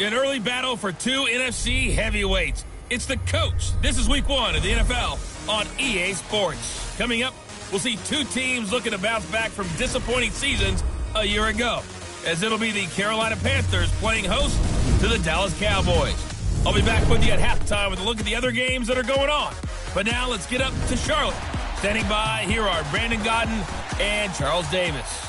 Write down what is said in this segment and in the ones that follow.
An early battle for two NFC heavyweights. It's the coach. This is week 1 of the NFL on EA Sports. Coming up, we'll see two teams looking to bounce back from disappointing seasons a year ago, as it'll be the Carolina Panthers playing host to the Dallas Cowboys. I'll be back with you at halftime with a look at the other games that are going on. But now let's get up to Charlotte. Standing by, here are Brandon Godden and Charles Davis.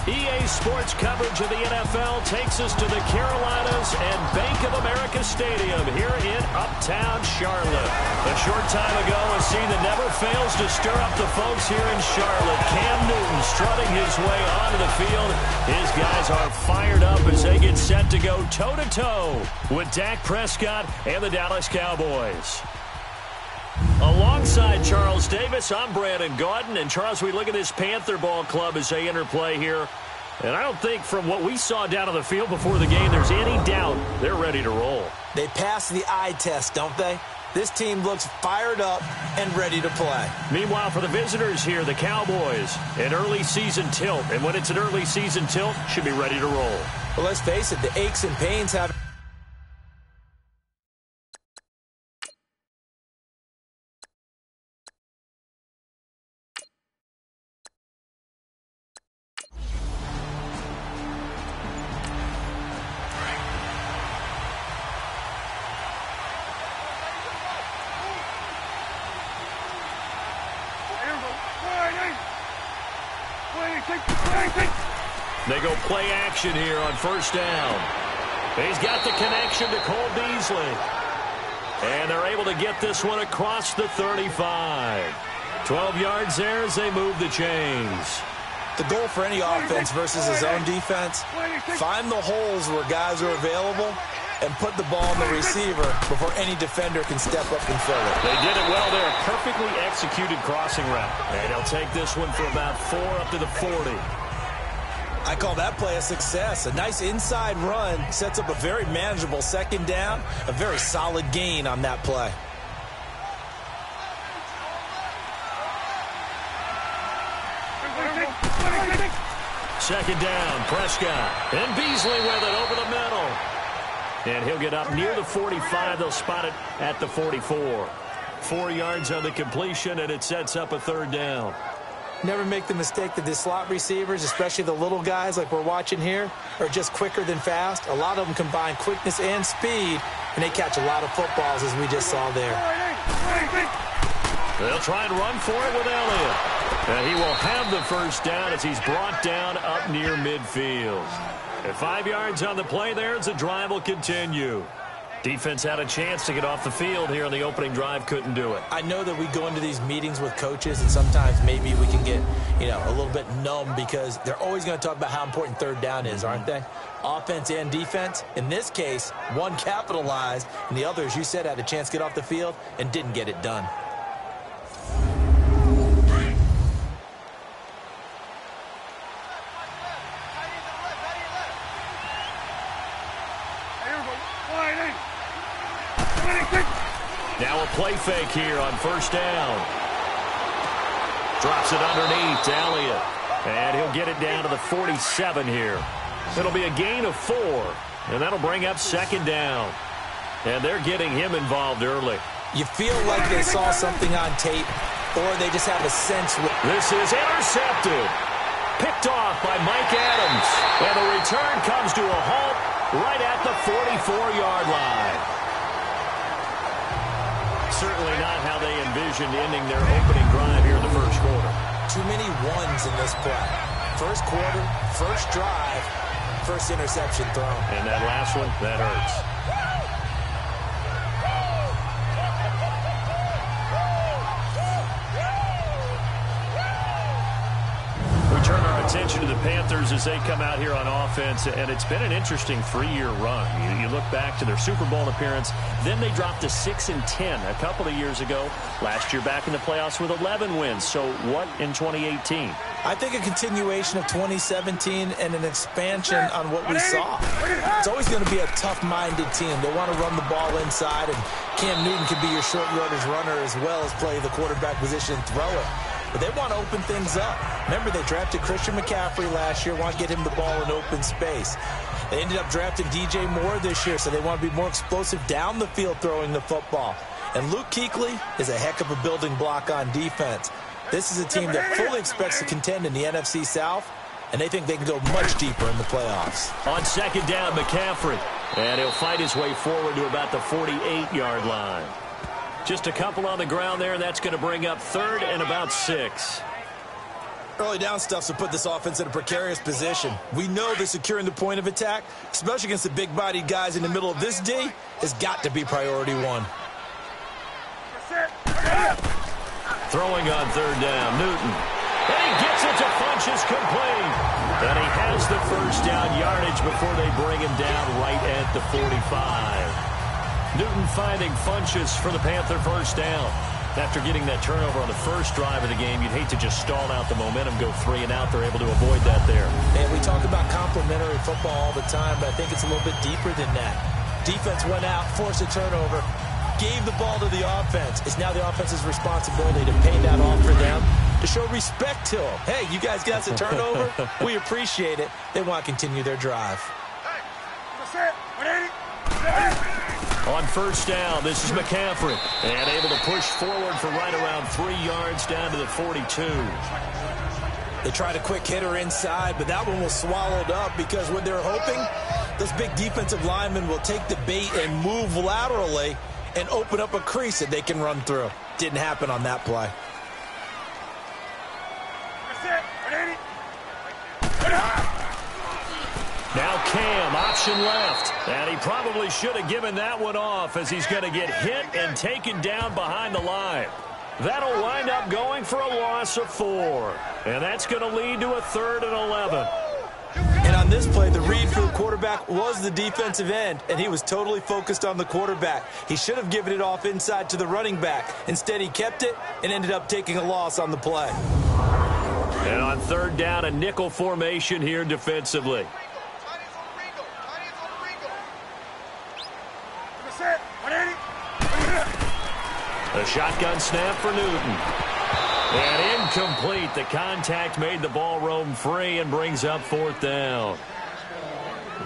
EA Sports coverage of the NFL takes us to the Carolinas and Bank of America Stadium here in Uptown Charlotte. A short time ago, a scene that never fails to stir up the folks here in Charlotte. Cam Newton strutting his way onto the field. His guys are fired up as they get set to go toe-to-toe with Dak Prescott and the Dallas Cowboys. Alongside Charles Davis, I'm Brandon Gaudin. And Charles, we look at this Panther ball club as they interplay here. And I don't think from what we saw down on the field before the game, there's any doubt they're ready to roll. They pass the eye test, don't they? This team looks fired up and ready to play. Meanwhile, for the visitors here, the Cowboys, an early season tilt. And when it's an early season tilt, should be ready to roll. Well, let's face it, the aches and pains have... They go play action here on first down. He's got the connection to Cole Beasley. And they're able to get this one across the 35. 12 yards there as they move the chains. The goal for any offense versus his own defense, find the holes where guys are available and put the ball on the receiver before any defender can step up and fill it. They did it well there. A perfectly executed crossing route. And he'll take this one for about 4 up to the 40. I call that play a success. A nice inside run sets up a very manageable second down. A very solid gain on that play. Second down, Prescott. And Beasley with it over the middle. And he'll get up near the 45. They'll spot it at the 44. 4 yards on the completion, and it sets up a third down. Never make the mistake that the slot receivers, especially the little guys like we're watching here, are just quicker than fast. A lot of them combine quickness and speed, and they catch a lot of footballs, as we just saw there. They'll try and run for it with Elliott. And he will have the first down as he's brought down up near midfield. And 5 yards on the play there as the drive will continue. Defense had a chance to get off the field here on the opening drive, couldn't do it. I know that we go into these meetings with coaches, and sometimes maybe we can get, a little bit numb because they're always going to talk about how important third down is, aren't they? Offense and defense. In this case, one capitalized, and the other, as you said, had a chance to get off the field and didn't get it done. Now a play fake here on first down. Drops it underneath to Elliott. And he'll get it down to the 47 here. It'll be a gain of 4. And that'll bring up second down. And they're getting him involved early. You feel like they saw something on tape, or they just have a sense. This is intercepted. Picked off by Mike Adams. And the return comes to a halt right at the 44-yard line. Certainly not how they envisioned ending their opening drive here in the first quarter. Too many ones in this play. First quarter, first drive, first interception thrown. And that last one, that hurts. Turn our attention to the Panthers as they come out here on offense, and it's been an interesting 3-year run. You look back to their Super Bowl appearance, then they dropped to 6-10 a couple of years ago. Last year back in the playoffs with 11 wins. So what in 2018? I think a continuation of 2017 and an expansion on what we saw. It's always going to be a tough-minded team. They want to run the ball inside, and Cam Newton can be your short yardage runner as well as play the quarterback position and throw it. But they want to open things up. Remember, they drafted Christian McCaffrey last year, want to get him the ball in open space. They ended up drafting DJ Moore this year, so they want to be more explosive down the field throwing the football. And Luke Kuechly is a heck of a building block on defense. This is a team that fully expects to contend in the NFC South, and they think they can go much deeper in the playoffs. On second down, McCaffrey. And he'll fight his way forward to about the 48-yard line. Just a couple on the ground there, and that's going to bring up third and about 6. Early down stuff to put this offense in a precarious position. We know that securing the point of attack, especially against the big-bodied guys in the middle of this D, has got to be priority one. Throwing on third down, Newton. And he gets it to Funchess, complete. And he has the first down yardage before they bring him down right at the 45. Newton finding Funchess for the Panther first down. After getting that turnover on the first drive of the game, you'd hate to just stall out the momentum, go 3 and out. They're able to avoid that there. And we talk about complementary football all the time, but I think it's a little bit deeper than that. Defense went out, forced a turnover, gave the ball to the offense. It's now the offense's responsibility to pay that off for them, to show respect to them. Hey, you guys got the turnover. We appreciate it. They want to continue their drive. On first down, this is McCaffrey. And able to push forward for right around 3 yards down to the 42. They tried a quick hitter inside, but that one was swallowed up because what they're hoping, those big defensive linemen will take the bait and move laterally and open up a crease that they can run through. Didn't happen on that play. Now Cam, option left. And he probably should have given that one off as he's going to get hit and taken down behind the line. That'll wind up going for a loss of 4. And that's going to lead to a 3rd and 11. And on this play, the read for the quarterback was the defensive end, and he was totally focused on the quarterback. He should have given it off inside to the running back. Instead, he kept it and ended up taking a loss on the play. And on third down, a nickel formation here defensively. A shotgun snap for Newton. And incomplete. The contact made the ball roam free and brings up 4th down.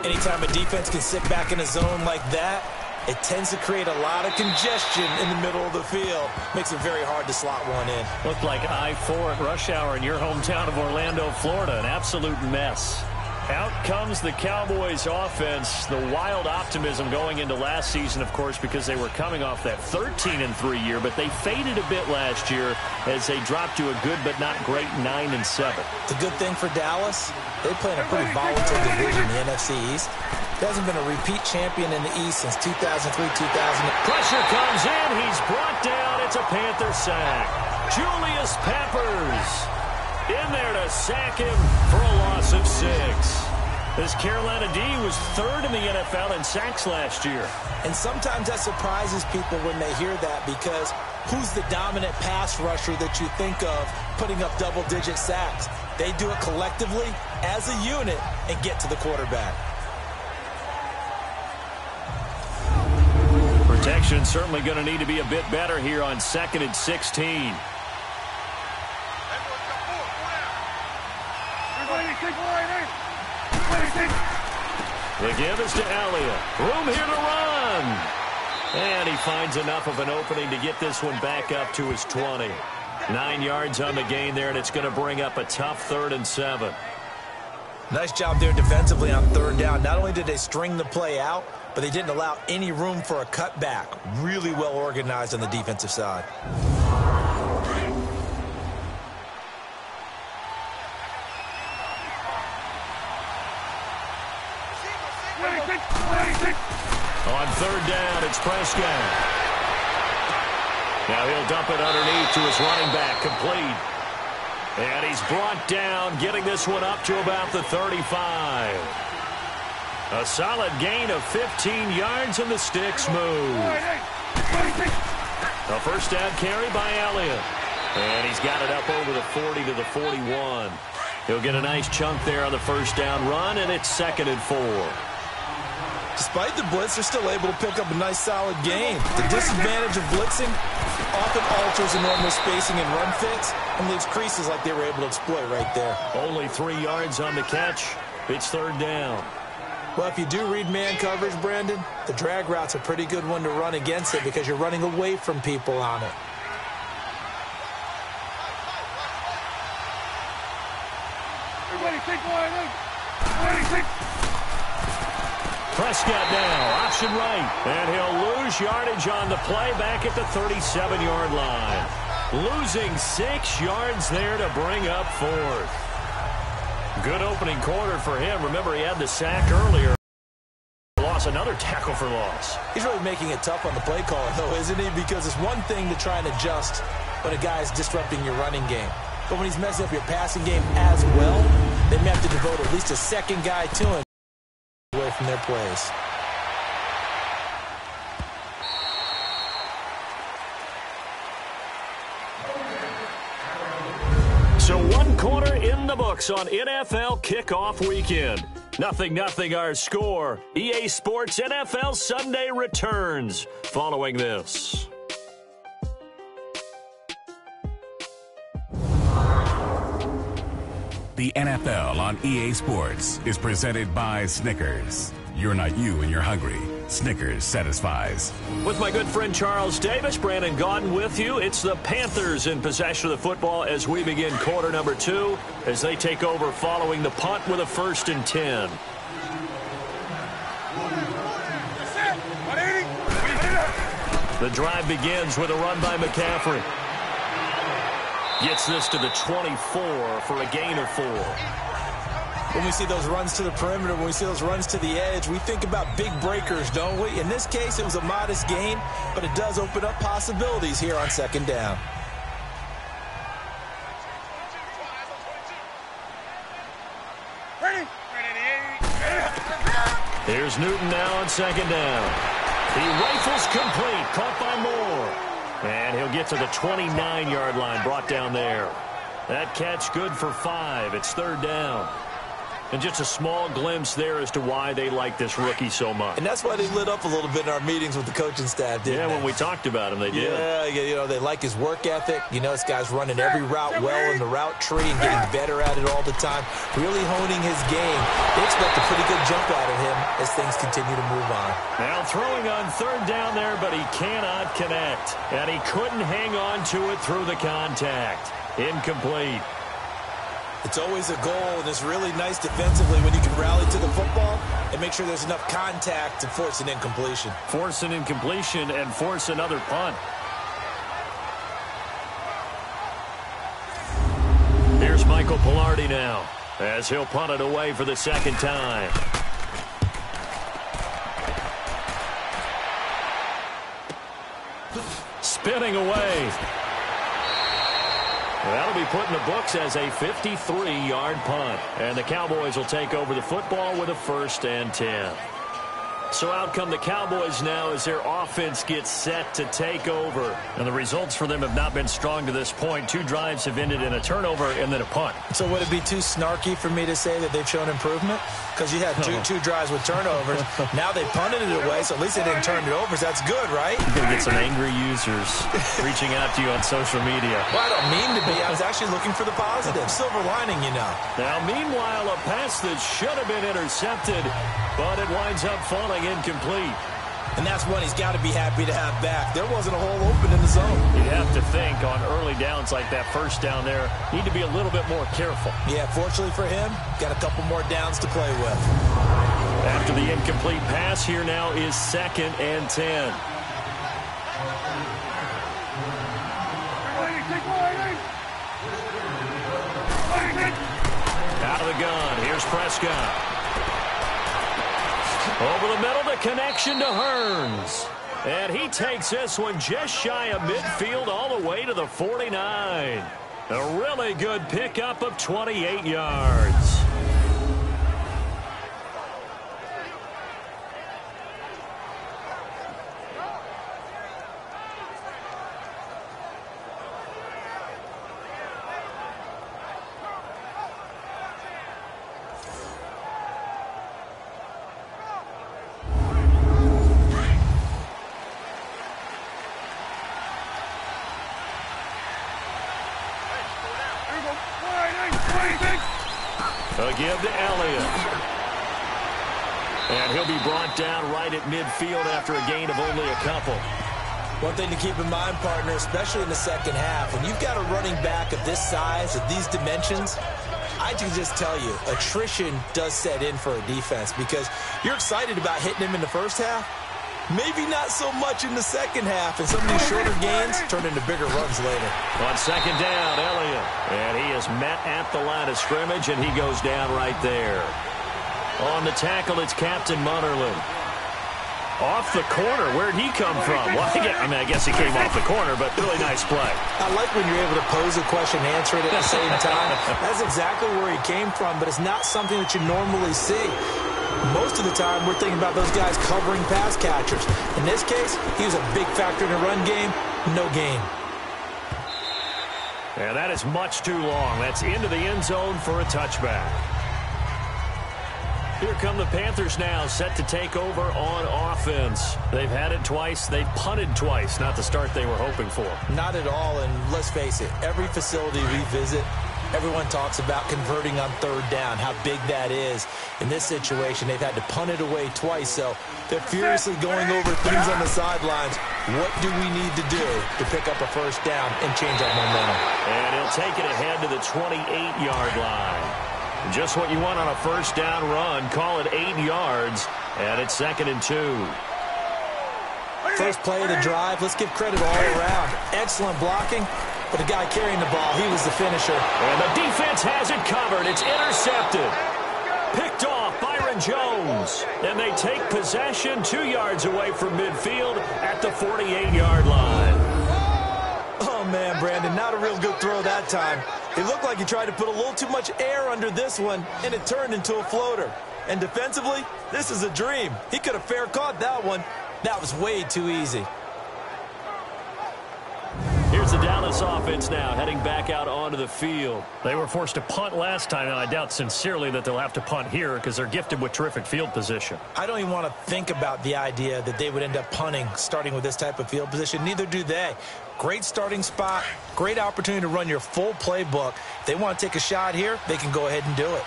Anytime a defense can sit back in a zone like that, it tends to create a lot of congestion in the middle of the field. Makes it very hard to slot one in. Looked like I-4 at rush hour in your hometown of Orlando, Florida. An absolute mess. Out comes the Cowboys offense. The wild optimism going into last season, of course, because they were coming off that 13-3 year, but they faded a bit last year as they dropped to a good but not great 9-7. The good thing for Dallas, they play in a pretty volatile division, the NFC East. There hasn't been a repeat champion in the East since 2003-2000. Pressure comes in. He's brought down. It's a Panther sack. Julius Peppers in there to sack him for a loss of 6. This Carolina D was 3rd in the NFL in sacks last year. And sometimes that surprises people when they hear that, because who's the dominant pass rusher that you think of putting up double-digit sacks? They do it collectively as a unit and get to the quarterback. Protection certainly going to need to be a bit better here on 2nd and 16. The give is to Elliott. Room here to run. And he finds enough of an opening to get this one back up to his 20. 9 yards on the gain there, and it's going to bring up a tough 3rd and 7. Nice job there defensively on third down. Not only did they string the play out, but they didn't allow any room for a cutback. Really well organized on the defensive side. On third down, it's Prescott. Now he'll dump it underneath to his running back, complete. And he's brought down, getting this one up to about the 35. A solid gain of 15 yards, and the sticks move. A first down carry by Elliott. And he's got it up over the 40 to the 41. He'll get a nice chunk there on the first down run, and it's 2nd and 4. Despite the blitz, they're still able to pick up a nice, solid gain. The disadvantage of blitzing often alters the normal spacing and run fits and leaves creases like they were able to exploit right there. Only 3 yards on the catch. It's third down. Well, if you do read man coverage, Brandon, the drag route's a pretty good one to run against it because you're running away from people on it. Prescott now, option right, and he'll lose yardage on the play back at the 37-yard line. Losing 6 yards there to bring up 4th. Good opening quarter for him. Remember, he had the sack earlier. Lost another tackle for loss. He's really making it tough on the play caller, though, isn't he? Because it's one thing to try and adjust when a guy is disrupting your running game. But when he's messing up your passing game as well, they may have to devote at least a second guy to him away from their plays. So 1 quarter in the books on NFL kickoff weekend. 0-0 our score. EA Sports NFL Sunday returns following this. The NFL on EA Sports is presented by Snickers. You're not you and you're hungry. Snickers satisfies. With my good friend Charles Davis, Brandon Gaudin with you. It's the Panthers in possession of the football as we begin quarter number 2 as they take over following the punt with a 1st and 10. The drive begins with a run by McCaffrey. Gets this to the 24 for a gain of 4. When we see those runs to the perimeter, when we see those runs to the edge, we think about big breakers, don't we? In this case, it was a modest gain, but it does open up possibilities here on 2nd down. Here's Newton now on 2nd down. He rifles complete, caught by Moore. And he'll get to the 29-yard line, brought down there. That catch good for 5. It's 3rd down. And just a small glimpse there as to why they like this rookie so much. And that's why they lit up a little bit in our meetings with the coaching staff, didn't they? When we talked about him, they did. Yeah, you know, they like his work ethic. You know, this guy's running every route well in the route tree and getting better at it all the time, really honing his game. They expect a pretty good jump out of him as things continue to move on. Now throwing on 3rd down there, but he cannot connect. And he couldn't hang on to it through the contact. Incomplete. It's always a goal, and it's really nice defensively when you can rally to the football and make sure there's enough contact to force an incompletion. Force an incompletion and force another punt. Here's Michael Pilardi now as he'll punt it away for the 2nd time. Spinning away. That'll be put in the books as a 53-yard punt. And the Cowboys will take over the football with a 1st and 10. So out come the Cowboys now as their offense gets set to take over. And the results for them have not been strong to this point. 2 drives have ended in a turnover and then a punt. So would it be too snarky for me to say that they've shown improvement? Because you had two drives with turnovers. Now they punted it away, so at least they didn't turn it over. So that's good, right? You're going to get some angry users reaching out to you on social media. Well, I don't mean to be. I was actually looking for the positive. Silver lining, you know. Now, meanwhile, a pass that should have been intercepted, but it winds up falling incomplete. And that's one he's got to be happy to have back. There wasn't a hole open in the zone. You'd have to think on early downs like that 1st down there, need to be a little bit more careful. Yeah, fortunately for him, got a couple more downs to play with. After the incomplete pass, here now is 2nd and 10. Out of the gun, here's Prescott. Over the middle, the connection to Hearns. And he takes this one just shy of midfield all the way to the 49. A really good pickup of 28 yards. A give to Elliott. And he'll be brought down right at midfield after a gain of only a couple. One thing to keep in mind, partner, especially in the second half, when you've got a running back of this size, of these dimensions, I can just tell you, attrition does set in for a defense because you're excited about hitting him in the first half. Maybe not so much in the second half, and some of these shorter gains turn into bigger runs later. On second down, Elliott. And he is met at the line of scrimmage, and he goes down right there. On the tackle, it's Captain Munnerlyn. Off the corner. Where'd he come from? Well, I guess he came off the corner, but really nice play. I like when you're able to pose a question and answer it at the same time. That's exactly where he came from, but it's not something that you normally see. Most of the time, we're thinking about those guys covering pass catchers. In this case, he was a big factor in the run game. No gain. And that is much too long. That's into the end zone for a touchback. Here come the Panthers now, set to take over on offense. They've had it twice. They've punted twice. Not the start they were hoping for. Not at all, and let's face it, every facility we visit, everyone talks about converting on third down, how big that is. In this situation, they've had to punt it away twice, so they're furiously going over things on the sidelines. What do we need to do to pick up a first down and change our momentum? And he'll take it ahead to the 28-yard line. Just what you want on a first down run. Call it 8 yards, and it's 2nd and 2. First play of the drive, let's give credit all around. Excellent blocking, but the guy carrying the ball, he was the finisher. And the defense has it covered. It's intercepted. Picked off Byron Jones. And they take possession 2 yards away from midfield at the 48-yard line. Oh, man, Brandon, not a real good throw that time. It looked like he tried to put a little too much air under this one, and it turned into a floater. And defensively, this is a dream. He could have fair caught that one. That was way too easy. Here's the Dallas offense now, heading back out onto the field. They were forced to punt last time, and I doubt sincerely that they'll have to punt here because they're gifted with terrific field position. I don't even want to think about the idea that they would end up punting starting with this type of field position. Neither do they. Great starting spot, great opportunity to run your full playbook. If they want to take a shot here, they can go ahead and do it.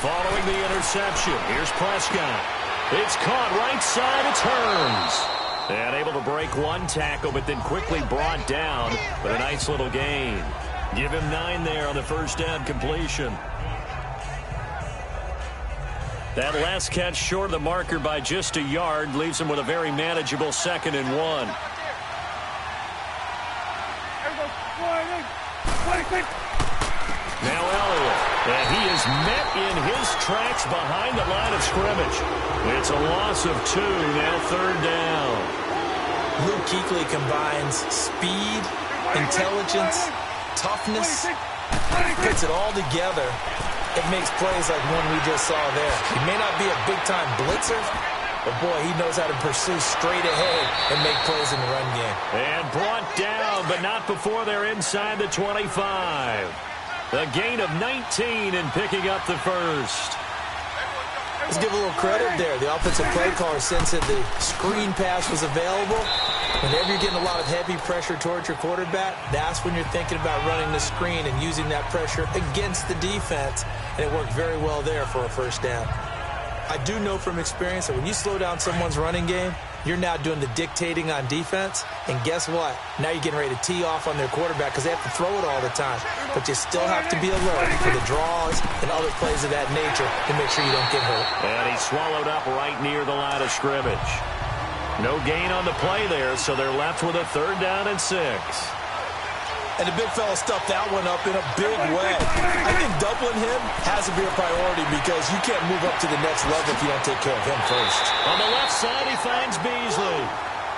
Following the interception, here's Prescott. It's caught right side, it turns. And able to break one tackle, but then quickly brought down with a nice little gain. Give him 9 there on the first down completion. That last catch short of the marker by just a yard leaves him with a very manageable 2nd and 1. Now Elliott, and he is met in his tracks behind the line of scrimmage. It's a loss of 2, now 3rd down. Luke Kuechly combines speed, intelligence, toughness, puts it all together. It makes plays like one we just saw there. He may not be a big-time blitzer, but, boy, he knows how to pursue straight ahead and make plays in the run game. And brought down, but not before they're inside the 25. A gain of 19 and picking up the first. Let's give a little credit there. The offensive play caller sensed that the screen pass was available. Whenever you're getting a lot of heavy pressure towards your quarterback, that's when you're thinking about running the screen and using that pressure against the defense. And it worked very well there for a first down. I do know from experience that when you slow down someone's running game, you're now doing the dictating on defense. And guess what? Now you're getting ready to tee off on their quarterback because they have to throw it all the time. But you still have to be alert for the draws and other plays of that nature to make sure you don't get hurt. And he swallowed up right near the line of scrimmage. No gain on the play there, so they're left with a 3rd down and 6. And the big fella stuffed that one up in a big way. I think doubling him has to be a priority because you can't move up to the next level if you don't take care of him first. On the left side, he finds Beasley.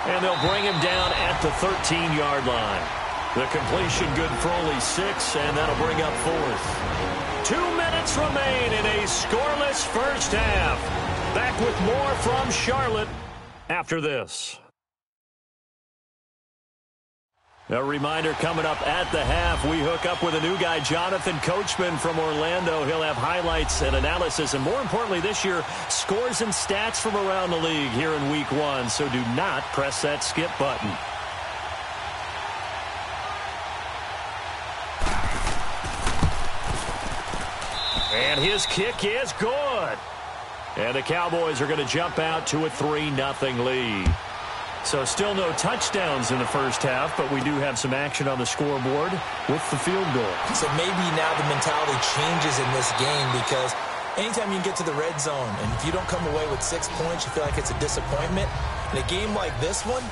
And they'll bring him down at the 13-yard line. The completion good for only 6, and that'll bring up 4th. 2 minutes remain in a scoreless first half. Back with more from Charlotte after this. A reminder coming up at the half, we hook up with a new guy, Jonathan Coachman from Orlando. He'll have highlights and analysis, and more importantly this year, scores and stats from around the league here in Week 1. So do not press that skip button. his kick is good. And the Cowboys are going to jump out to a 3-0 lead. So still no touchdowns in the first half, but we do have some action on the scoreboard with the field goal. So maybe now the mentality changes in this game, because anytime you can get to the red zone, and if you don't come away with 6 points, you feel like it's a disappointment. In a game like this one,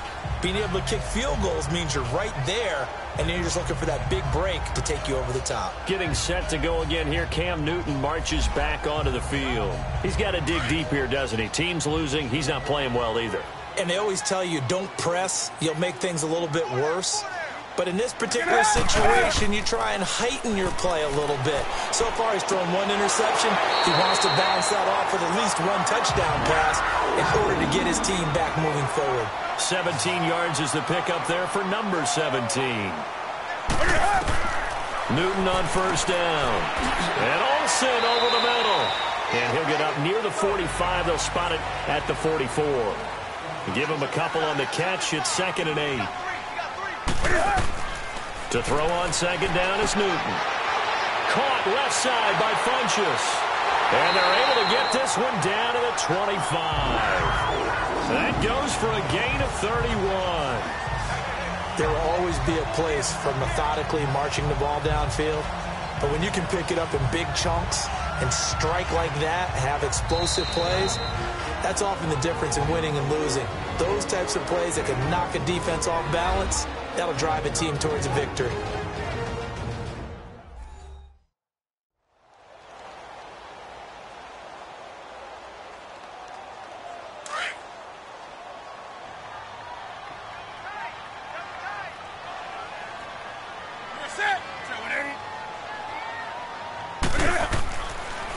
being able to kick field goals means you're right there, and then you're just looking for that big break to take you over the top. Getting set to go again here, Cam Newton marches back onto the field. He's got to dig deep here, doesn't he? Team's losing. He's not playing well either. And they always tell you, don't press. You'll make things a little bit worse. But in this particular situation, you try and heighten your play a little bit. So far, he's thrown 1 interception. He wants to bounce that off with at least 1 touchdown pass in order to get his team back moving forward. 17 yards is the pickup there for number 17. Newton on first down. And Olsen over the middle. And he'll get up near the 45. They'll spot it at the 44. Give him a couple on the catch. It's 2nd and 8. To throw on second down is Newton. Caught left side by Funchess. And they're able to get this one down to the 25. That goes for a gain of 31. There will always be a place for methodically marching the ball downfield. But when you can pick it up in big chunks and strike like that, have explosive plays, that's often the difference in winning and losing. Those types of plays that can knock a defense off balance, that'll drive a team towards a victory.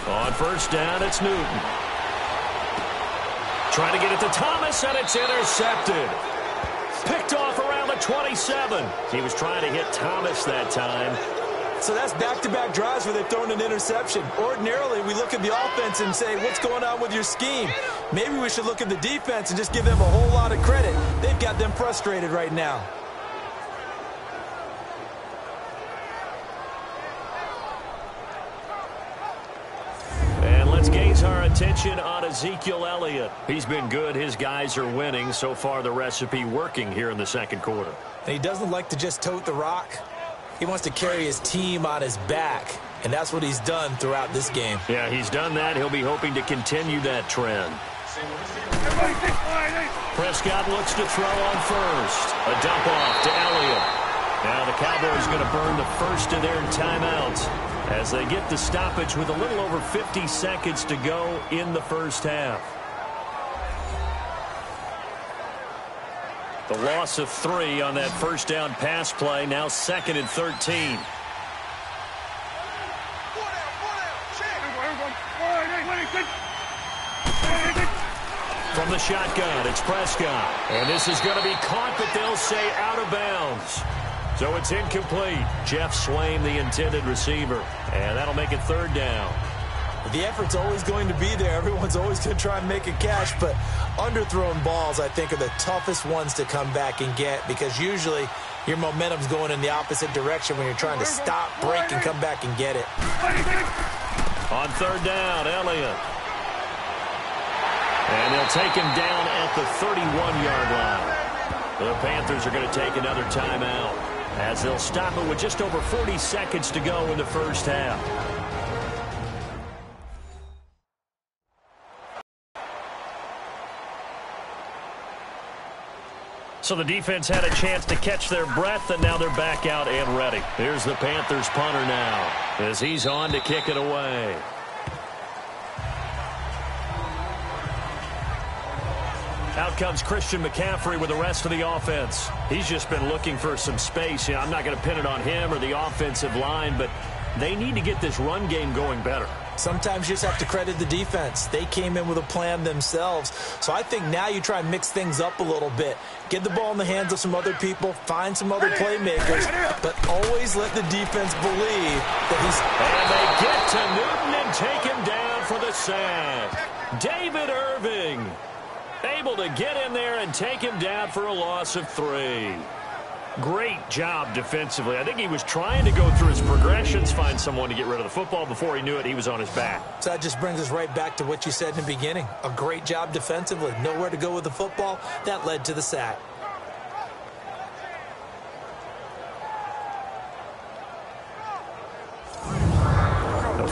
On first down, it's Newton. Trying to get it to Thomas, and it's intercepted. Picked off around the 27. He was trying to hit Thomas that time. So that's back-to-back drives where they've thrown an interception. Ordinarily, we look at the offense and say, what's going on with your scheme? Maybe we should look at the defense and just give them a whole lot of credit. They've got them frustrated right now. And let's gaze our attention on Ezekiel Elliott. He's been good. His guys are winning. So far, the recipe working here in the second quarter. And he doesn't like to just tote the rock. He wants to carry his team on his back, and that's what he's done throughout this game. Yeah, he's done that. He'll be hoping to continue that trend. Prescott looks to throw on first. A dump off to Elliott. Now the Cowboys going to burn the first of their timeouts as they get the stoppage with a little over 50 seconds to go in the first half. The loss of 3 on that first down pass play. Now 2nd and 13. From the shotgun, it's Prescott. And this is going to be caught, but they'll say out of bounds. So it's incomplete. Jeff Swain, the intended receiver. And that'll make it 3rd down. The effort's always going to be there. Everyone's always going to try and make a catch, but underthrown balls, I think, are the toughest ones to come back and get, because usually your momentum's going in the opposite direction when you're trying to stop, break, and come back and get it. On 3rd down, Elliott. And they'll take him down at the 31-yard line. The Panthers are going to take another timeout as they'll stop it with just over 40 seconds to go in the first half. So the defense had a chance to catch their breath, and now they're back out and ready. Here's the Panthers punter now as he's on to kick it away. Out comes Christian McCaffrey with the rest of the offense. He's just been looking for some space. I'm not going to pin it on him or the offensive line, but they need to get this run game going better. Sometimes you just have to credit the defense. They came in with a plan themselves. So I think now you try and mix things up a little bit. Get the ball in the hands of some other people, find some other playmakers, but always let the defense believe that he's... And they get to Newton and take him down for the sack. David Irving able to get in there and take him down for a loss of 3. Great job defensively. I think he was trying to go through his progressions, find someone to get rid of the football. Before he knew it, he was on his back. So that just brings us right back to what you said in the beginning. A great job defensively. Nowhere to go with the football. That led to the sack.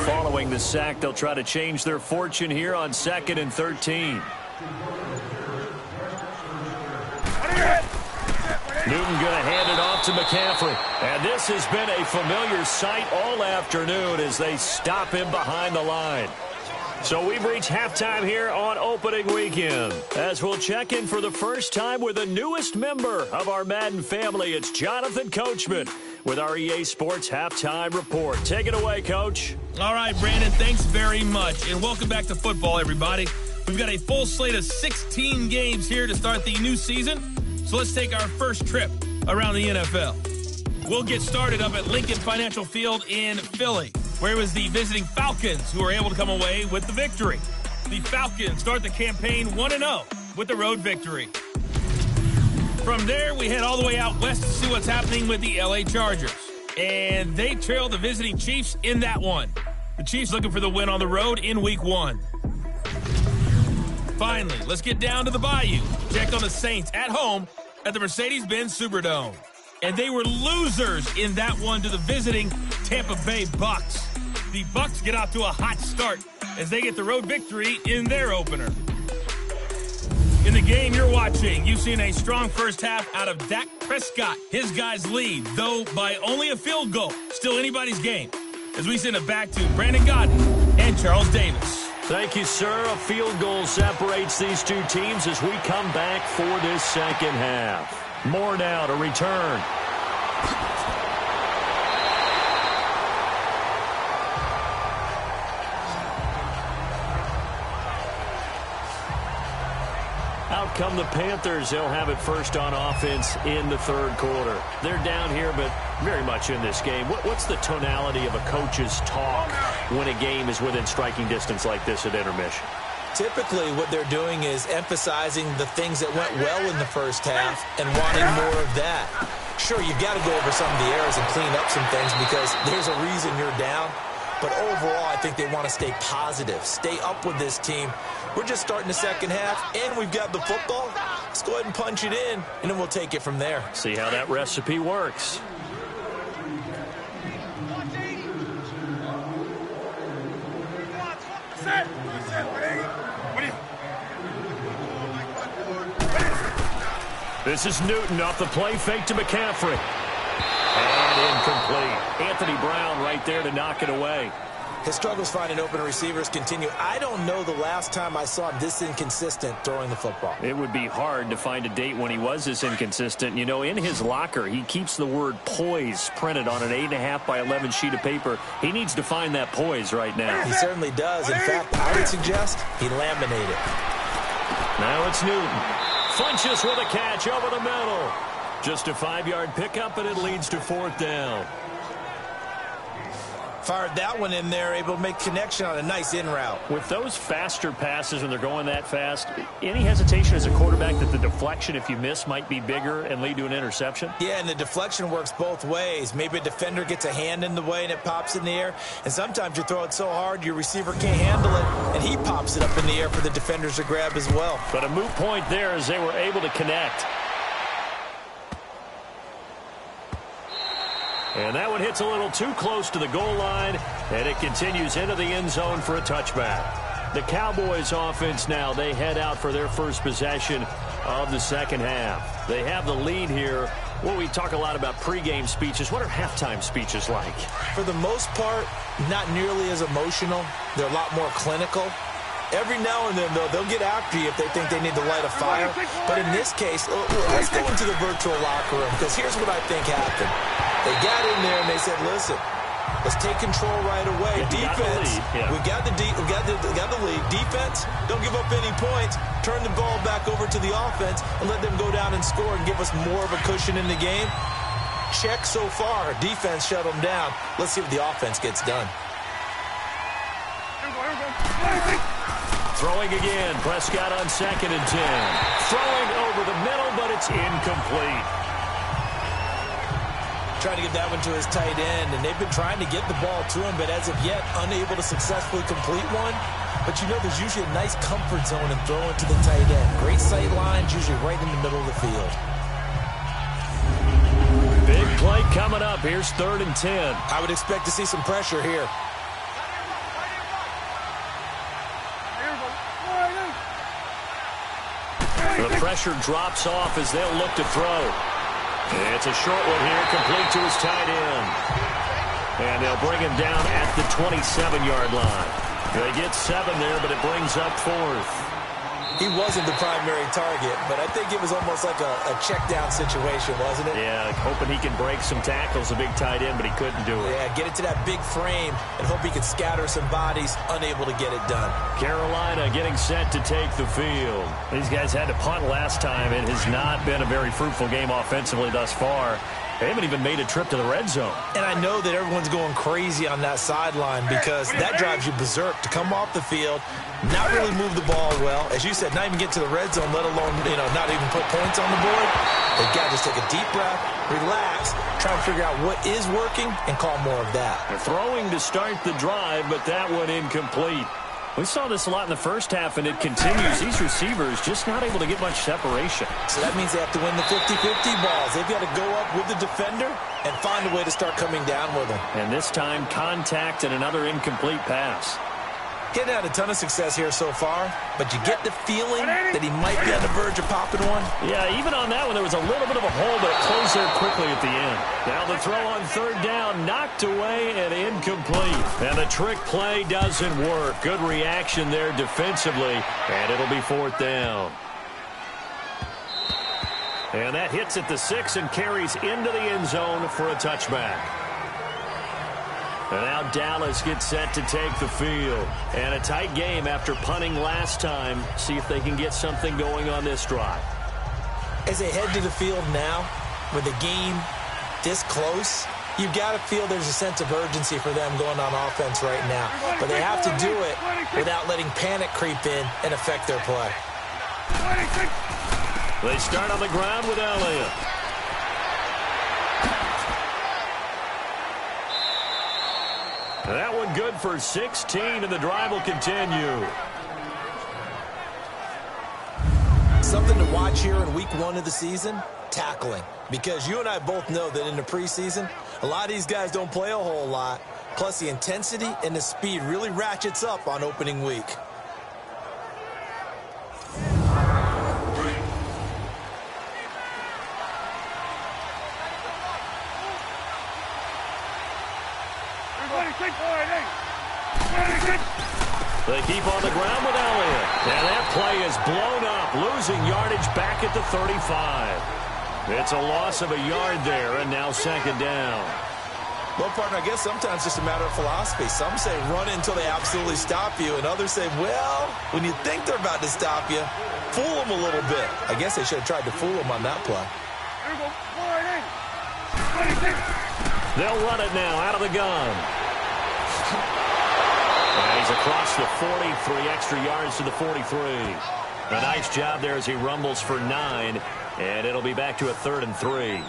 Following the sack, they'll try to change their fortune here on 2nd and 13. Newton going to hand it off to McCaffrey. And this has been a familiar sight all afternoon as they stop him behind the line. So we've reached halftime here on opening weekend. As we'll check in for the first time with the newest member of our Madden family, it's Jonathan Coachman with our EA Sports Halftime Report. Take it away, Coach. All right, Brandon, thanks very much. And welcome back to football, everybody. We've got a full slate of 16 games here to start the new season. So let's take our first trip around the NFL. We'll get started up at Lincoln Financial Field in Philly, where it was the visiting Falcons who were able to come away with the victory. The Falcons start the campaign 1-0 with the road victory. From there, we head all the way out west to see what's happening with the LA Chargers. And they trail the visiting Chiefs in that one. The Chiefs looking for the win on the road in Week 1. Finally, let's get down to the Bayou. Check on the Saints at home at the Mercedes-Benz Superdome. And they were losers in that one to the visiting Tampa Bay Bucks. The Bucks get off to a hot start as they get the road victory in their opener. In the game you're watching, you've seen a strong first half out of Dak Prescott. His guys lead, though by only a field goal. Still anybody's game. As we send it back to Brandon Godden and Charles Davis. Thank you, sir. A field goal separates these two teams as we come back for this second half. More now to return. Out come the Panthers. They'll have it first on offense in the third quarter. They're down here, but very much in this game. What's the tonality of a coach's talk when a game is within striking distance like this at intermission? Typically, what they're doing is emphasizing the things that went well in the first half and wanting more of that. Sure, you've got to go over some of the errors and clean up some things because there's a reason you're down. But overall, I think they want to stay positive, stay up with this team. We're just starting the second half, and we've got the football. Let's go ahead and punch it in, and then we'll take it from there. See how that recipe works. This is Newton off the play fake to McCaffrey. And incomplete. Anthony Brown right there to knock it away. His struggles finding open receivers continue. I don't know the last time I saw him this inconsistent throwing the football. It would be hard to find a date when he was this inconsistent. You know, in his locker, he keeps the word poise printed on an 8.5 by 11 sheet of paper. He needs to find that poise right now. He certainly does. In fact, I would suggest he laminate it. Now it's Newton. Funches with a catch over the middle. Just a 5-yard pickup, and it leads to fourth down. Fired that one in there, able to make connection on a nice in route. With those faster passes when they're going that fast, any hesitation as a quarterback that the deflection, if you miss, might be bigger and lead to an interception? Yeah, and the deflection works both ways. Maybe a defender gets a hand in the way and it pops in the air. And sometimes you throw it so hard your receiver can't handle it, and he pops it up in the air for the defenders to grab as well. But a moot point there as they were able to connect. And that one hits a little too close to the goal line, and it continues into the end zone for a touchback. The Cowboys offense now, they head out for their first possession of the second half. They have the lead here. Well, we talk a lot about pregame speeches. What are halftime speeches like? For the most part, not nearly as emotional. They're a lot more clinical. Every now and then, though, they'll get after you if they think they need to light a fire. But in this case, let's go into the virtual locker room, because here's what I think happened. They got in there and they said, listen, let's take control right away. Defense, we got the lead. Defense, don't give up any points. Turn the ball back over to the offense and let them go down and score and give us more of a cushion in the game. Check so far. Defense shut them down. Let's see what the offense gets done. Throwing again. Prescott on 2nd and 10. Throwing over the middle, but it's incomplete. trying to get that one to his tight end, and they've been trying to get the ball to him, but as of yet, unable to successfully complete one. But you know there's usually a nice comfort zone in throwing to the tight end. Great sight lines, usually right in the middle of the field. Big play coming up. Here's 3rd and 10. I would expect to see some pressure here. The pressure drops off as they'll look to throw. It's a short one here, complete to his tight end. And they'll bring him down at the 27-yard line. They get 7 there, but it brings up 4th. He wasn't the primary target, but I think it was almost like a check-down situation, wasn't it? Yeah, hoping he can break some tackles, a big tight end, but he couldn't do it. Yeah, get it to that big frame and hope he could scatter some bodies, unable to get it done. Carolina getting set to take the field. These guys had to punt last time. It has not been a very fruitful game offensively thus far. They haven't even made a trip to the red zone. And I know that everyone's going crazy on that sideline because that drives you berserk to come off the field, not really move the ball well. As you said, not even get to the red zone, let alone, not even put points on the board. They've got to just take a deep breath, relax, try and figure out what is working, and call more of that. They're throwing to start the drive, but that one incomplete. We saw this a lot in the first half, and it continues. These receivers just not able to get much separation. So that means they have to win the 50-50 balls. They've got to go up with the defender and find a way to start coming down with them. And this time, contact and another incomplete pass. Getting had a ton of success here so far, but you get the feeling that he might be on the verge of popping one. Yeah, even on that one, there was a little bit of a hole, but it closed there quickly at the end. Now the throw on 3rd down, knocked away and incomplete. And the trick play doesn't work. Good reaction there defensively, and it'll be 4th down. And that hits at the 6 and carries into the end zone for a touchback. And now Dallas gets set to take the field. And a tight game after punting last time. See if they can get something going on this drive. As they head to the field now, with the game this close, you've got to feel there's a sense of urgency for them going on offense right now. But they have to do it without letting panic creep in and affect their play. They start on the ground with Elliott. That one good for 16, and the drive will continue. Something to watch here in week 1 of the season, tackling. Because you and I both know that in the preseason, a lot of these guys don't play a whole lot. Plus, the intensity and the speed really ratchets up on opening week. They keep on the ground with Elliott. And that play is blown up, losing yardage back at the 35. It's a loss of a yard there, and now 2nd down. Well, partner, I guess sometimes it's just a matter of philosophy. Some say run until they absolutely stop you, and others say, well, when you think they're about to stop you, fool them a little bit. I guess they should have tried to fool them on that play. They'll run it now out of the gun. And he's across the 40, 3 extra yards to the 43. A nice job there as he rumbles for 9, and it'll be back to a 3rd and 3.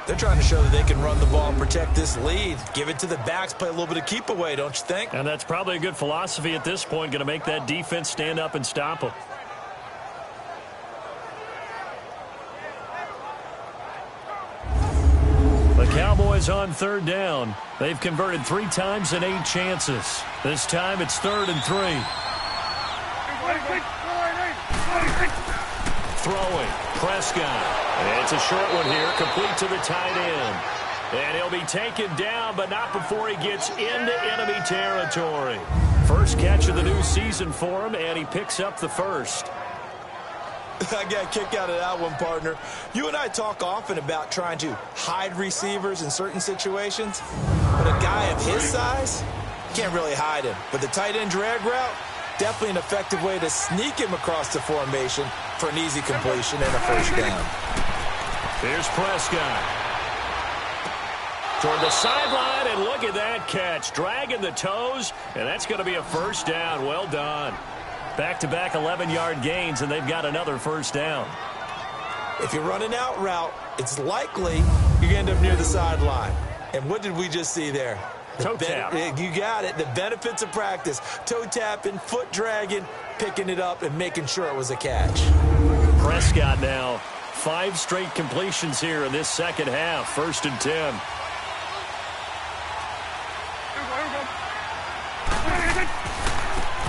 They're trying to show that they can run the ball and protect this lead. Give it to the backs, play a little bit of keep away, don't you think? And that's probably a good philosophy at this point, going to make that defense stand up and stop them. The Cowboys on 3rd down. They've converted 3 times in 8 chances. This time it's 3rd and 3. Throwing. Prescott. And it's a short one here, complete to the tight end. And he'll be taken down, but not before he gets into enemy territory. First catch of the new season for him, and he picks up the first. I got a kick out of that one, partner. You and I talk often about trying to hide receivers in certain situations, but a guy of his size, can't really hide him. But the tight end drag route, definitely an effective way to sneak him across the formation for an easy completion and a first down. Here's Prescott. Toward the sideline, and look at that catch. Dragging the toes, and that's going to be a first down. Well done. Back-to-back 11-yard gains, and they've got another first down. If you're running out route, it's likely you're going to end up near the sideline. And what did we just see there? Toe tap. You got it. The benefits of practice. Toe tapping, foot dragging, picking it up, and making sure it was a catch. Prescott now. 5 straight completions here in this second half. 1st and 10.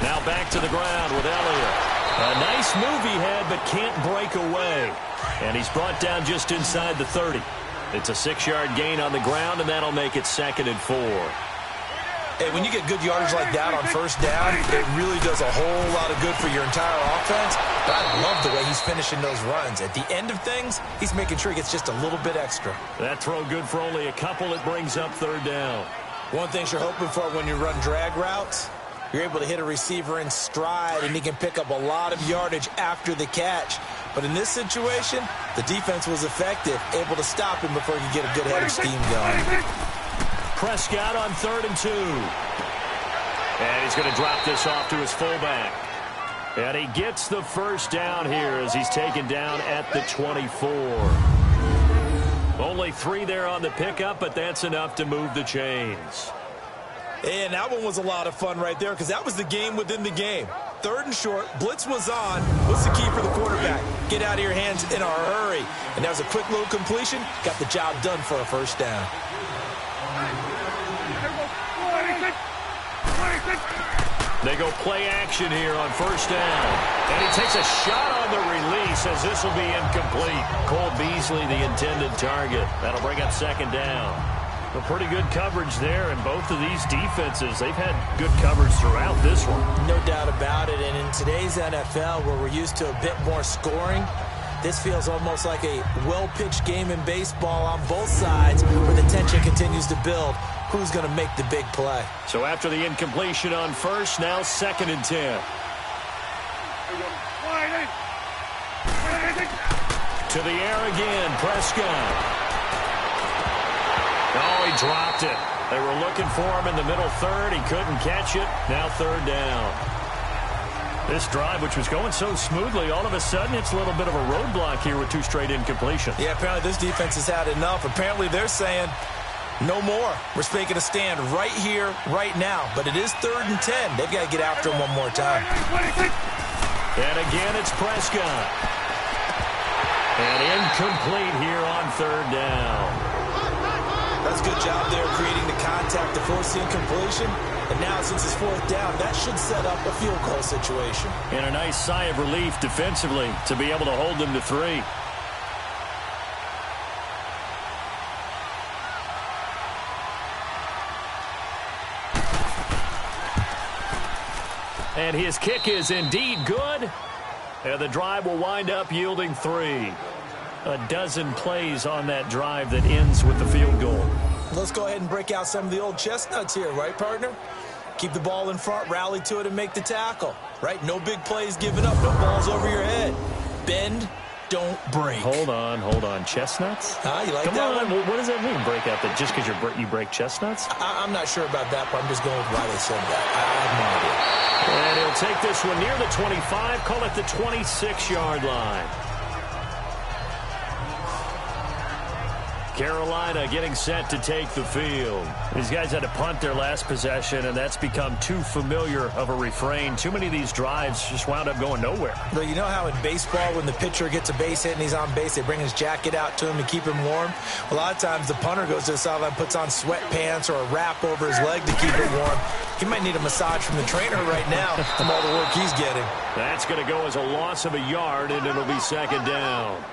Now back to the ground with Elliott. A nice move he had, but can't break away. And he's brought down just inside the 30. It's a 6-yard gain on the ground, and that'll make it 2nd and 4. Hey, when you get good yardage like that on 1st down, it really does a whole lot of good for your entire offense. But I love the way he's finishing those runs. At the end of things, he's making sure he gets just a little bit extra. That throw good for only a couple. It brings up 3rd down. One thing you're hoping for when you run drag routes, you're able to hit a receiver in stride, and he can pick up a lot of yardage after the catch. But in this situation, the defense was effective, able to stop him before he could get a good head of steam going. Prescott on 3rd and 2. And he's going to drop this off to his fullback. And he gets the 1st down here as he's taken down at the 24. Only 3 there on the pickup, but that's enough to move the chains. And that one was a lot of fun right there because that was the game within the game. 3rd and short, blitz was on. What's the key for the quarterback? Get out of your hands in a hurry. And that was a quick little completion. Got the job done for a 1st down. They go play action here on 1st down. And he takes a shot on the release as this will be incomplete. Cole Beasley, the intended target. That'll bring up 2nd down. Well, pretty good coverage there, and both of these defenses, they've had good coverage throughout this one. No doubt about it, and in today's NFL, where we're used to a bit more scoring, this feels almost like a well-pitched game in baseball on both sides, where the tension continues to build. Who's going to make the big play? So after the incompletion on 1st, now 2nd and 10. To the air again, Prescott. Oh, he dropped it. They were looking for him in the middle 3rd. He couldn't catch it. Now 3rd down. This drive, which was going so smoothly, all of a sudden it's a little bit of a roadblock here with 2 straight incompletions. Yeah, apparently this defense has had enough. Apparently they're saying, no more. We're making a stand right here, right now. But it is 3rd and 10. They've got to get after him one more time. And again, it's Prescott. And incomplete here on 3rd down. That's a good job there creating the contact to force the incompletion. And now since it's 4th down, that should set up a field goal situation. And a nice sigh of relief defensively to be able to hold them to 3. And his kick is indeed good. And the drive will wind up yielding 3. A dozen plays on that drive that ends with the field goal. Let's go ahead and break out some of the old chestnuts here, right, partner? Keep the ball in front, rally to it, and make the tackle, right? No big plays given up, no balls over your head. Bend, don't break. Hold on. Chestnuts? You like Come that on. one? What does that mean, break out? That just because you break chestnuts? I'm not sure about that, but I'm just going with why they said that. I have no idea. And he'll take this one near the 25, call it the 26-yard line. Carolina getting set to take the field. These guys had to punt their last possession, and that's become too familiar of a refrain. Too many of these drives just wound up going nowhere. Well, you know how in baseball, when the pitcher gets a base hit and he's on base, they bring his jacket out to him to keep him warm? A lot of times the punter goes to the sideline, puts on sweatpants or a wrap over his leg to keep it warm. He might need a massage from the trainer right now from all the work he's getting. That's going to go as a loss of a yard, and it'll be 2nd down.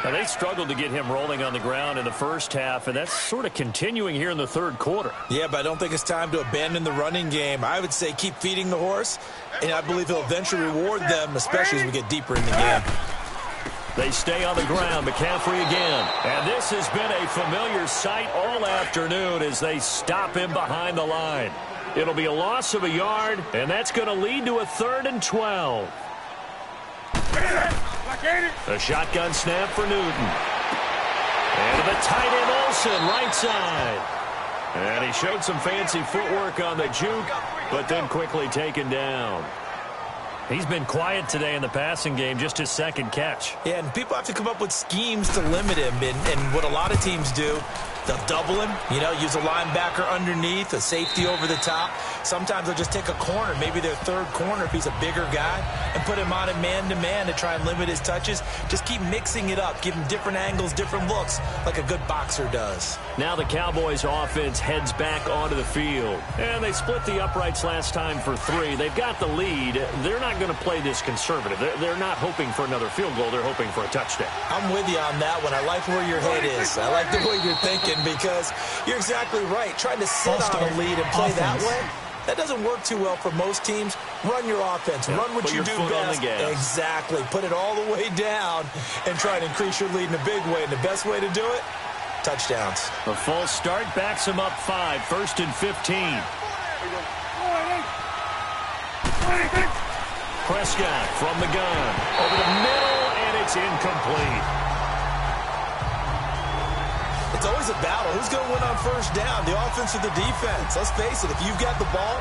Now, they struggled to get him rolling on the ground in the 1st half, and that's sort of continuing here in the 3rd quarter. Yeah, but I don't think it's time to abandon the running game. I would say keep feeding the horse, and I believe he'll eventually reward them, especially as we get deeper in the game. They stay on the ground. McCaffrey again. And this has been a familiar sight all afternoon as they stop him behind the line. It'll be a loss of a yard, and that's going to lead to a 3rd and 12. A shotgun snap for Newton. And to the tight end Olsen, right side. And he showed some fancy footwork on the juke, but then quickly taken down. He's been quiet today in the passing game, just his second catch. Yeah, and people have to come up with schemes to limit him. And what a lot of teams do, they'll double him, use a linebacker underneath, a safety over the top. Sometimes they'll just take a corner, maybe their third corner if he's a bigger guy, and put him on a man-to-man to try and limit his touches. Just keep mixing it up, give him different angles, different looks, like a good boxer does. Now the Cowboys offense heads back onto the field. And they split the uprights last time for 3. They've got the lead. They're not going to play this conservative. They're not hoping for another field goal. They're hoping for a touchdown. I'm with you on that one. I like where your head is. I like the way you're thinking because you're exactly right. Trying to sit on a lead and play that way, that doesn't work too well for most teams. Run your offense. Run what you do best. Exactly. Put it all the way down and try and increase your lead in a big way. And the best way to do it, touchdowns. The false start backs him up 5. 1st and 15. Prescott from the gun. Over the middle, and it's incomplete. It's always a battle. Who's going to win on first down, the offense or the defense? Let's face it, if you've got the ball,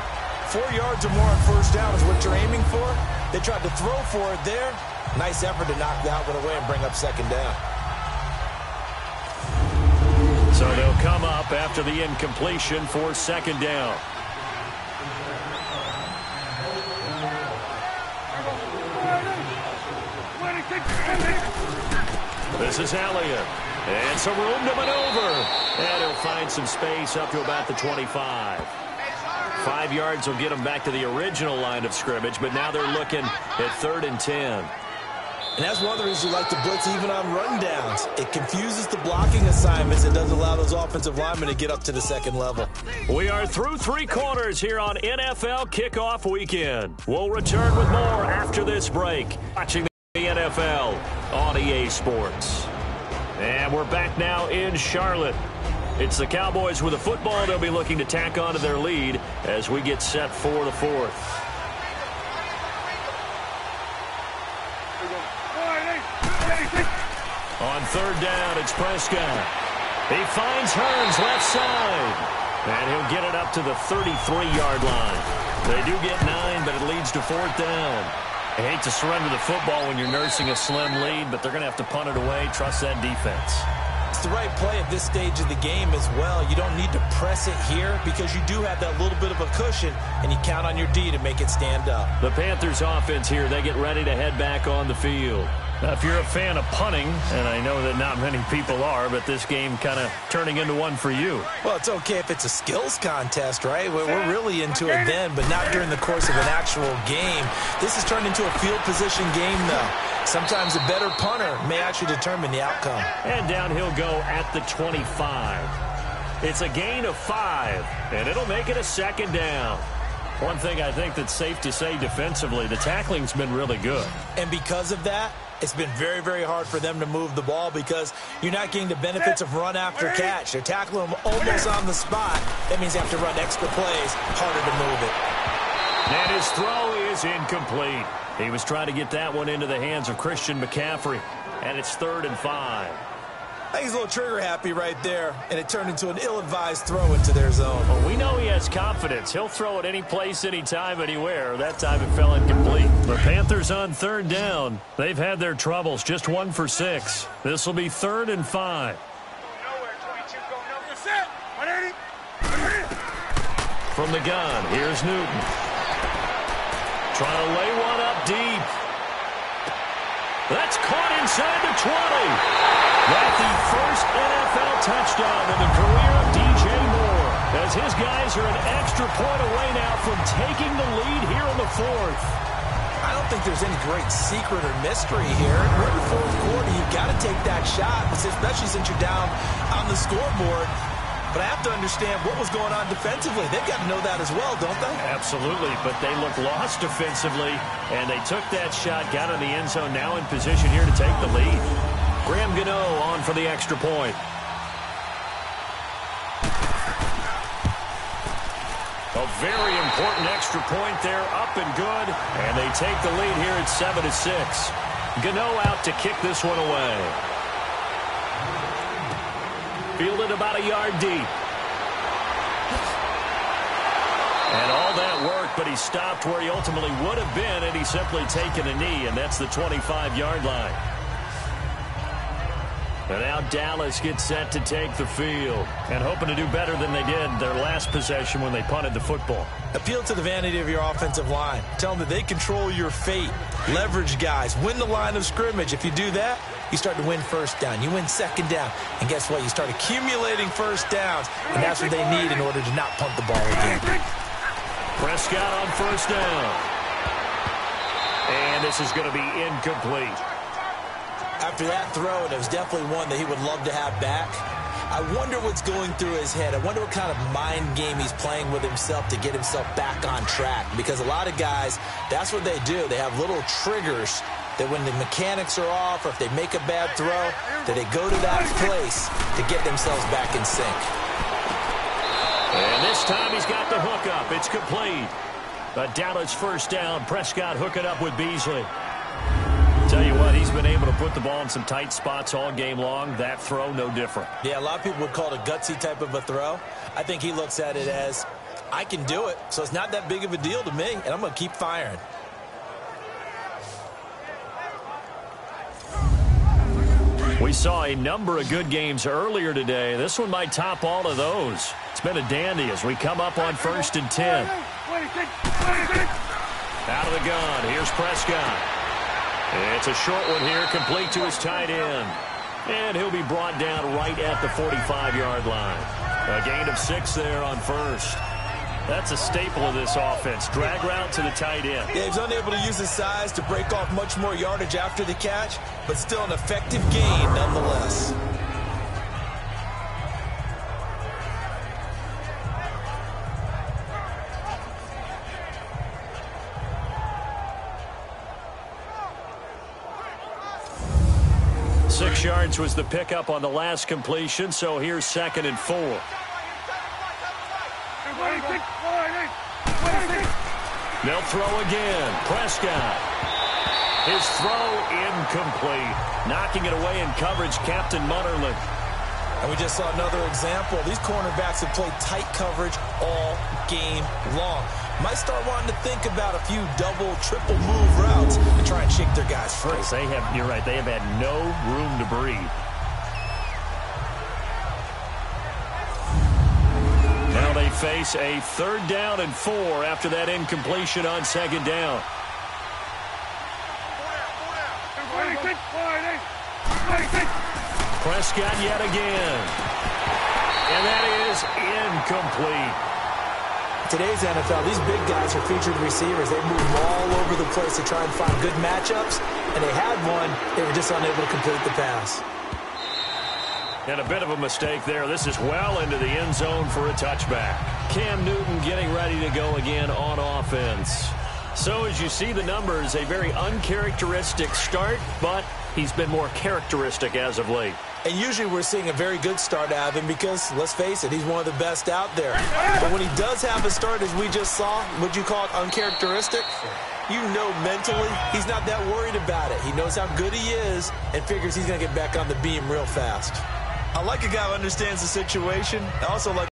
4 yards or more on first down is what you're aiming for. They tried to throw for it there. Nice effort to knock that one away and bring up second down. So they'll come up after the incompletion for second down. This is Elliott. And some room to maneuver. And he'll find some space up to about the 25. 5 yards will get them back to the original line of scrimmage, but now they're looking at 3rd and 10. And that's one of the reasons you like to blitz even on rundowns. It confuses the blocking assignments. It doesn't allow those offensive linemen to get up to the second level. We are through 3 quarters here on NFL Kickoff Weekend. We'll return with more after this break. Watching the NFL on EA Sports. And we're back now in Charlotte. It's the Cowboys with the football. They'll be looking to tack on to their lead as we get set for the 4th. On 3rd down, it's Prescott. He finds Hearns left side. And he'll get it up to the 33-yard line. They do get 9, but it leads to 4th down. I hate to surrender the football when you're nursing a slim lead, but they're going to have to punt it away. Trust that defense. It's the right play at this stage of the game as well. You don't need to press it here because you do have that little bit of a cushion, and you count on your D to make it stand up. The Panthers offense here, they get ready to head back on the field. Now, if you're a fan of punting, and I know that not many people are, but this game kind of turning into one for you. Well, it's okay if it's a skills contest, right? We're really into it then, but not during the course of an actual game. This has turned into a field position game, though. Sometimes a better punter may actually determine the outcome. And down he'll go at the 25. It's a gain of 5, and it'll make it a 2nd down. One thing I think that's safe to say defensively, the tackling's been really good. And because of that, it's been very, very hard for them to move the ball because you're not getting the benefits of run after catch. They're tackling them almost on the spot. That means they have to run extra plays, harder to move it. And his throw is incomplete. He was trying to get that one into the hands of Christian McCaffrey. And it's 3rd and 5. I think he's a little trigger happy right there, and it turned into an ill-advised throw into their zone. Well, we know he has confidence. He'll throw it any place, anytime, anywhere. That time it fell incomplete. The Panthers on 3rd down. They've had their troubles, just 1 for 6. This will be 3rd and 5. From the gun, here's Newton. Trying to lay one up deep. That's caught inside the 20. That's the first NFL touchdown in the career of DJ Moore, as his guys are an extra point away now from taking the lead here in the 4th. I don't think there's any great secret or mystery here. We're in the 4th quarter. You've got to take that shot, especially since you're down on the scoreboard. But I have to understand what was going on defensively. They've got to know that as well, don't they? Absolutely, but they look lost defensively, and they took that shot, got in the end zone, now in position here to take the lead. Graham Gano on for the extra point. A very important extra point there, up and good, and they take the lead here at 7-6. Gano out to kick this one away. Fielded about a yard deep. And all that work but he stopped where he ultimately would have been, and he's simply taken a knee, and that's the 25-yard line. And now Dallas gets set to take the field and hoping to do better than they did their last possession when they punted the football. Appeal to the vanity of your offensive line. Tell them that they control your fate. Leverage guys. Win the line of scrimmage. If you do that, you start to win first down. You win second down. And guess what? You start accumulating first downs. And that's what they need in order to not punt the ball again. Prescott on first down. And this is going to be incomplete. After that throw, and it was definitely one that he would love to have back. I wonder what's going through his head. I wonder what kind of mind game he's playing with himself to get himself back on track. Because a lot of guys, that's what they do. They have little triggers that when the mechanics are off or if they make a bad throw, that they go to that place to get themselves back in sync. And this time he's got the hook up. It's complete. A Dallas first down. Prescott hooking up with Beasley. Tell you what, he's been able to put the ball in some tight spots all game long. That throw, no different. Yeah, a lot of people would call it a gutsy type of a throw. I think he looks at it as, I can do it, so it's not that big of a deal to me, and I'm going to keep firing. We saw a number of good games earlier today. This one might top all of those. It's been a dandy as we come up on 1st and 10. Out of the gun, here's Prescott. It's a short one here, complete to his tight end. And he'll be brought down right at the 45-yard line. A gain of 6 there on first. That's a staple of this offense. Drag route to the tight end. Yeah, he's unable to use his size to break off much more yardage after the catch, but still an effective gain nonetheless. Six yards was the pickup on the last completion, so here's 2nd and 4. They'll throw again. Prescott. His throw incomplete. Knocking it away in coverage, Captain Munnerlyn. And we just saw another example. These cornerbacks have played tight coverage all game long. Might start wanting to think about a few double, triple move routes to try and shake their guys free. You're right, they have had no room to breathe. Now they face a 3rd down and 4 after that incompletion on 2nd down. Prescott yet again. And that is incomplete. Today's NFL, these big guys are featured receivers. They move all over the place to try and find good matchups, and they had one. They were just unable to complete the pass. And a bit of a mistake there. This is well into the end zone for a touchback. Cam Newton getting ready to go again on offense. So as you see the numbers, a very uncharacteristic start, but he's been more characteristic as of late. And usually we're seeing a very good start out of him because, let's face it, he's one of the best out there. But when he does have a start, as we just saw, would you call it uncharacteristic? You know mentally he's not that worried about it. He knows how good he is and figures he's going to get back on the beam real fast. I like a guy who understands the situation. I also like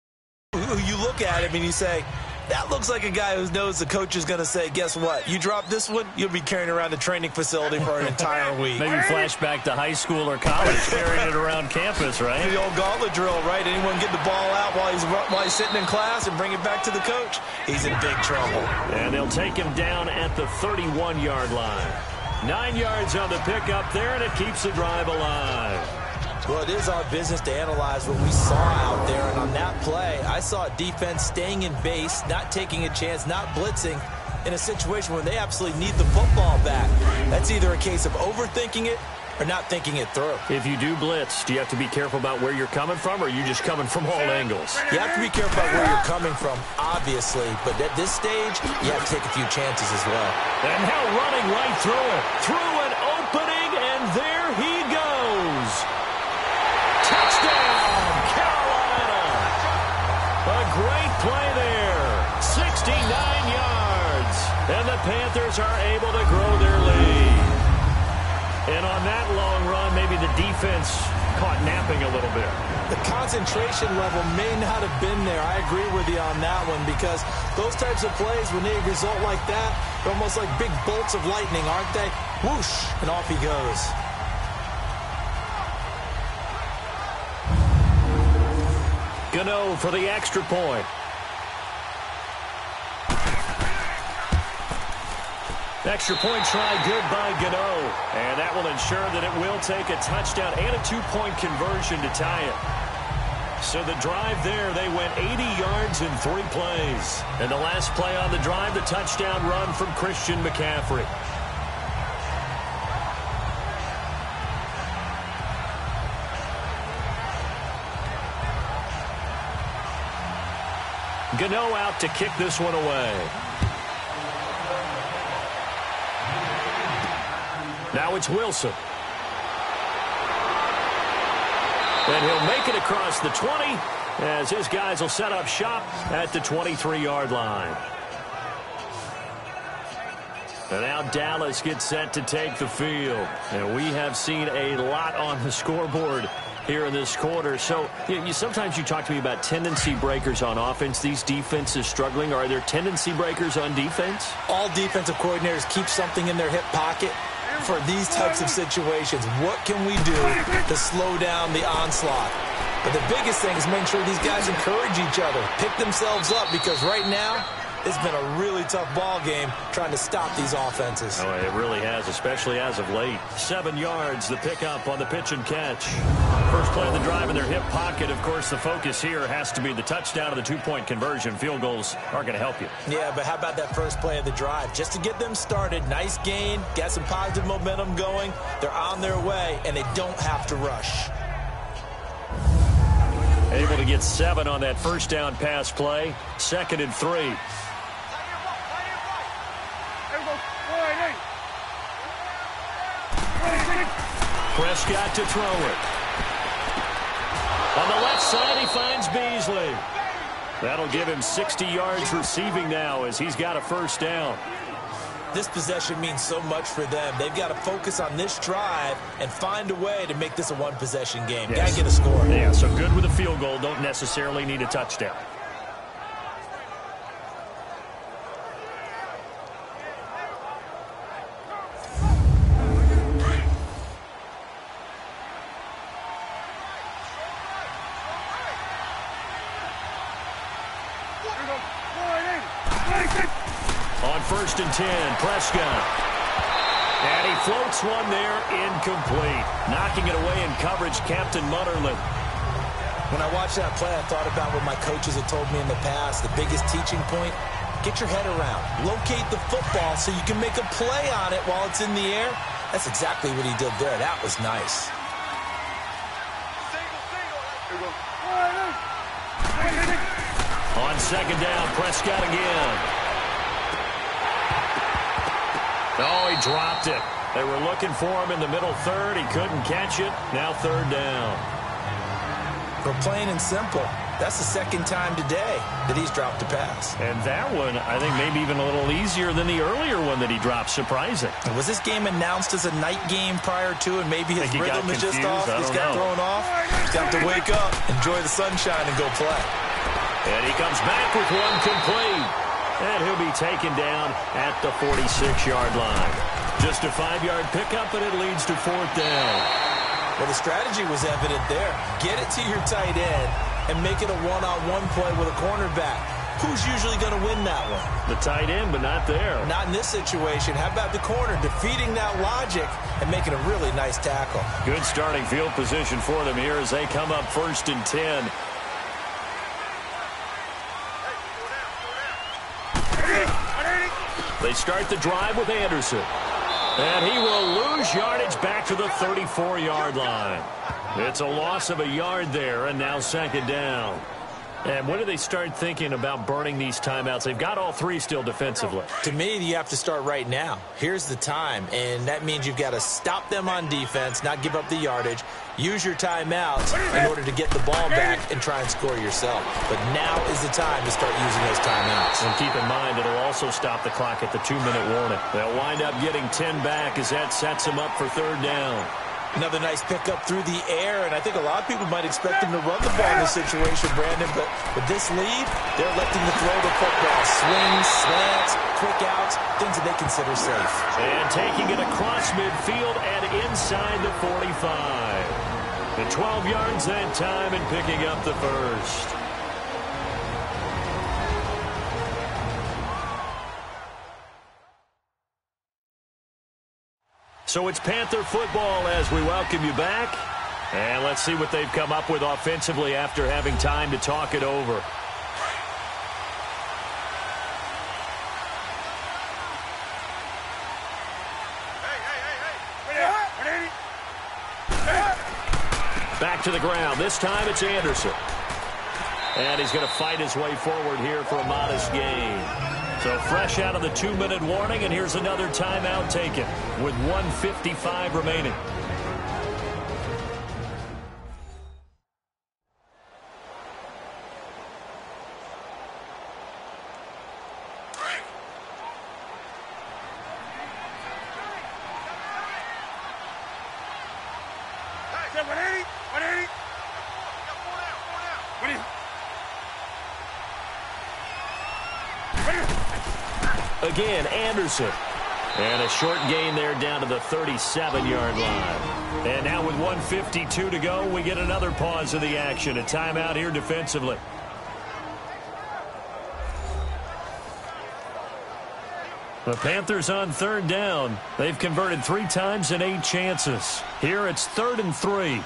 who you look at him and you say, that looks like a guy who knows the coach is going to say, guess what? You drop this one, you'll be carrying around the training facility for an entire week. Maybe flashback to high school or college, carrying it around campus, right? The old gauntlet drill, right? Anyone get the ball out while he's sitting in class and bring it back to the coach? He's in big trouble. And they'll take him down at the 31-yard line. 9 yards on the pickup there, and it keeps the drive alive. Well, it is our business to analyze what we saw out there, and on that play, I saw a defense staying in base, not taking a chance, not blitzing, in a situation where they absolutely need the football back. That's either a case of overthinking it or not thinking it through. If you do blitz, do you have to be careful about where you're coming from, or are you just coming from all angles? You have to be careful about where you're coming from, obviously, but at this stage, you have to take a few chances as well. And now running right through it, through an opening, and there he goes. Touchdown, Carolina. A great play there. 69 yards. And the Panthers are able to grow their lead. And on that long run, maybe the defense caught napping a little bit. The concentration level may not have been there. I agree with you on that one, because those types of plays, when they result like that, they're almost like big bolts of lightning, aren't they? Whoosh, and off he goes. Gano for the extra point. Extra point try good by Gano. And that will ensure that it will take a touchdown and a two-point conversion to tie it. So the drive there, they went 80 yards in 3 plays. And the last play on the drive, the touchdown run from Christian McCaffrey. Gano out to kick this one away. Now it's Wilson. And he'll make it across the 20 as his guys will set up shop at the 23-yard line. And now Dallas gets set to take the field. And we have seen a lot on the scoreboard here in this quarter. So sometimes you talk to me about tendency breakers on offense. These defenses struggling. Are there tendency breakers on defense? All defensive coordinators keep something in their hip pocket for these types of situations. What can we do to slow down the onslaught? But the biggest thing is make sure these guys encourage each other, pick themselves up, because right now it's been a really tough ball game trying to stop these offenses. Oh, it really has, especially as of late. 7 yards, the pickup on the pitch and catch. First play of the drive in their hip pocket. Of course, the focus here has to be the touchdown of the two-point conversion. Field goals aren't going to help you. Yeah, but how about that first play of the drive? Just to get them started, nice gain, got some positive momentum going. They're on their way, and they don't have to rush. Able to get 7 on that first down pass play. 2nd and 3. Prescott to throw it. On the left side, he finds Beasley. That'll give him 60 yards receiving now as he's got a first down. This possession means so much for them. They've got to focus on this drive and find a way to make this a one-possession game. Yes. Got to get a score. Yeah, so good with a field goal. Don't necessarily need a touchdown. On 1st and 10, Prescott. And he floats one there, incomplete. Knocking it away in coverage, Captain Mutterland. When I watched that play, I thought about what my coaches have told me in the past. The biggest teaching point, get your head around. Locate the football so you can make a play on it while it's in the air. That's exactly what he did there. That was nice. On 2nd down, Prescott again. Oh, he dropped it. They were looking for him in the middle third. He couldn't catch it. Now 3rd down. For plain and simple, that's the 2nd time today that he's dropped a pass. And that one, I think, maybe even a little easier than the earlier one that he dropped. Surprising. And was this game announced as a night game prior to, and maybe his rhythm is just off? He's got thrown off. He's got to wake up, enjoy the sunshine, and go play. And he comes back with one complete. And he'll be taken down at the 46-yard line. Just a 5-yard pickup, and it leads to 4th down. Well, the strategy was evident there. Get it to your tight end and make it a one-on-one play with a cornerback. Who's usually going to win that one? The tight end, but not there. Not in this situation. How about the corner defeating that logic and making a really nice tackle? Good starting field position for them here as they come up 1st and 10. They start the drive with Anderson. And he will lose yardage back to the 34-yard line. It's a loss of a yard there, and now 2nd down. And when do they start thinking about burning these timeouts? They've got all 3 still defensively. To me, you have to start right now. Here's the time, and that means you've got to stop them on defense, not give up the yardage, use your timeouts in order to get the ball back and try and score yourself. But now is the time to start using those timeouts. And keep in mind, it'll also stop the clock at the 2-minute warning. They'll wind up getting 10 back as that sets them up for 3rd down. Another nice pickup through the air, and I think a lot of people might expect him to run the ball in this situation, Brandon, but with this lead, they're electing to throw the football. Swings, slants, quick outs, things that they consider safe. And taking it across midfield and inside the 45. And 12 yards that time and picking up the first. So it's Panther football as we welcome you back. And let's see what they've come up with offensively after having time to talk it over. Back to the ground. This time it's Anderson. And he's going to fight his way forward here for a modest gain. So fresh out of the 2-minute warning, and here's another timeout taken with 1:55 remaining. Again, Anderson. And a short gain there down to the 37-yard line. And now with 1:52 to go, we get another pause of the action. A timeout here defensively. The Panthers on third down. They've converted 3 times in 8 chances. Here it's 3rd and 3.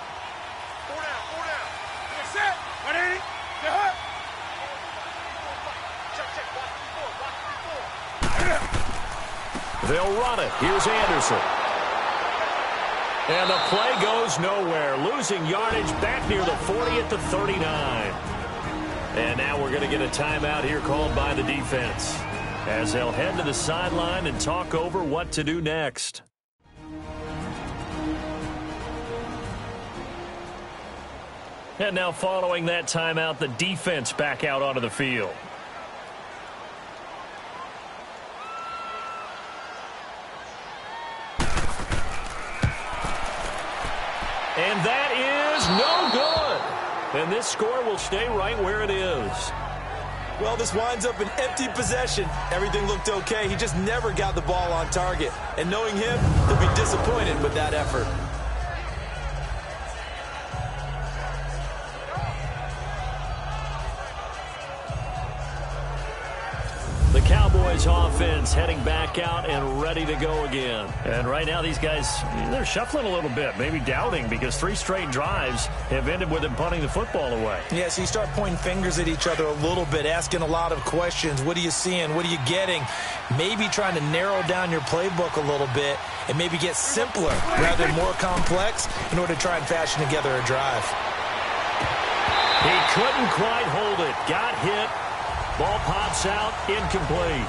They'll run it. Here's Anderson. And the play goes nowhere. Losing yardage back near the 40 at the 39. And now we're going to get a timeout here called by the defense, as they'll head to the sideline and talk over what to do next. And now following that timeout, the defense back out onto the field. And that is no good. And this score will stay right where it is. Well, this winds up an empty possession. Everything looked okay. He just never got the ball on target. And knowing him, he'll be disappointed with that effort. The Cowboys offense heading back out and ready to go again. And right now these guys, they're shuffling a little bit, maybe doubting, because 3 straight drives have ended with them punting the football away. Yeah, so you start pointing fingers at each other a little bit, asking a lot of questions. What are you seeing? What are you getting? Maybe trying to narrow down your playbook a little bit and maybe get simpler rather than more complex in order to try and fashion together a drive. He couldn't quite hold it. Got hit. Ball pops out, incomplete.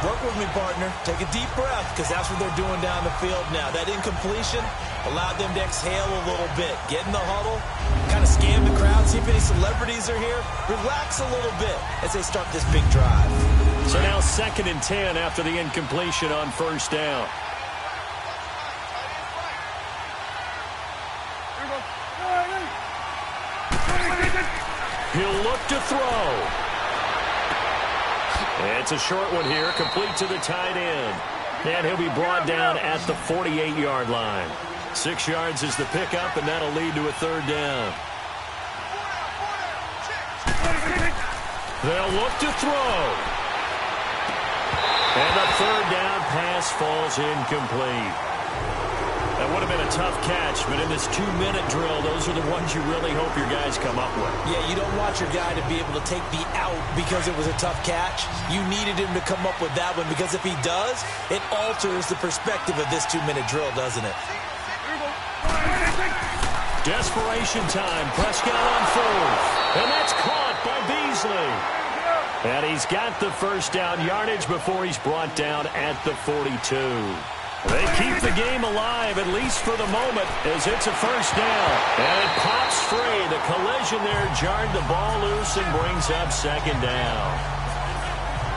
Work with me, partner. Take a deep breath, because that's what they're doing down the field now. That incompletion allowed them to exhale a little bit. Get in the huddle, kind of scan the crowd, see if any celebrities are here. Relax a little bit as they start this big drive. So now 2nd and 10 after the incompletion on 1st down. He'll look to throw. It's a short one here, complete to the tight end. And he'll be brought down at the 48-yard line. 6 yards is the pickup, and that'll lead to a 3rd down. They'll look to throw. And the 3rd down pass falls incomplete. That would have been a tough catch, but in this 2-minute drill, those are the ones you really hope your guys come up with. Yeah, you don't want your guy to be able to take the out because it was a tough catch. You needed him to come up with that one, because if he does, it alters the perspective of this 2-minute drill, doesn't it? Desperation time. Prescott on 4th. And that's caught by Beasley. And he's got the 1st down yardage before he's brought down at the 42. They keep the game alive, at least for the moment, as it's a 1st down. And it pops free. The collision there jarred the ball loose and brings up 2nd down.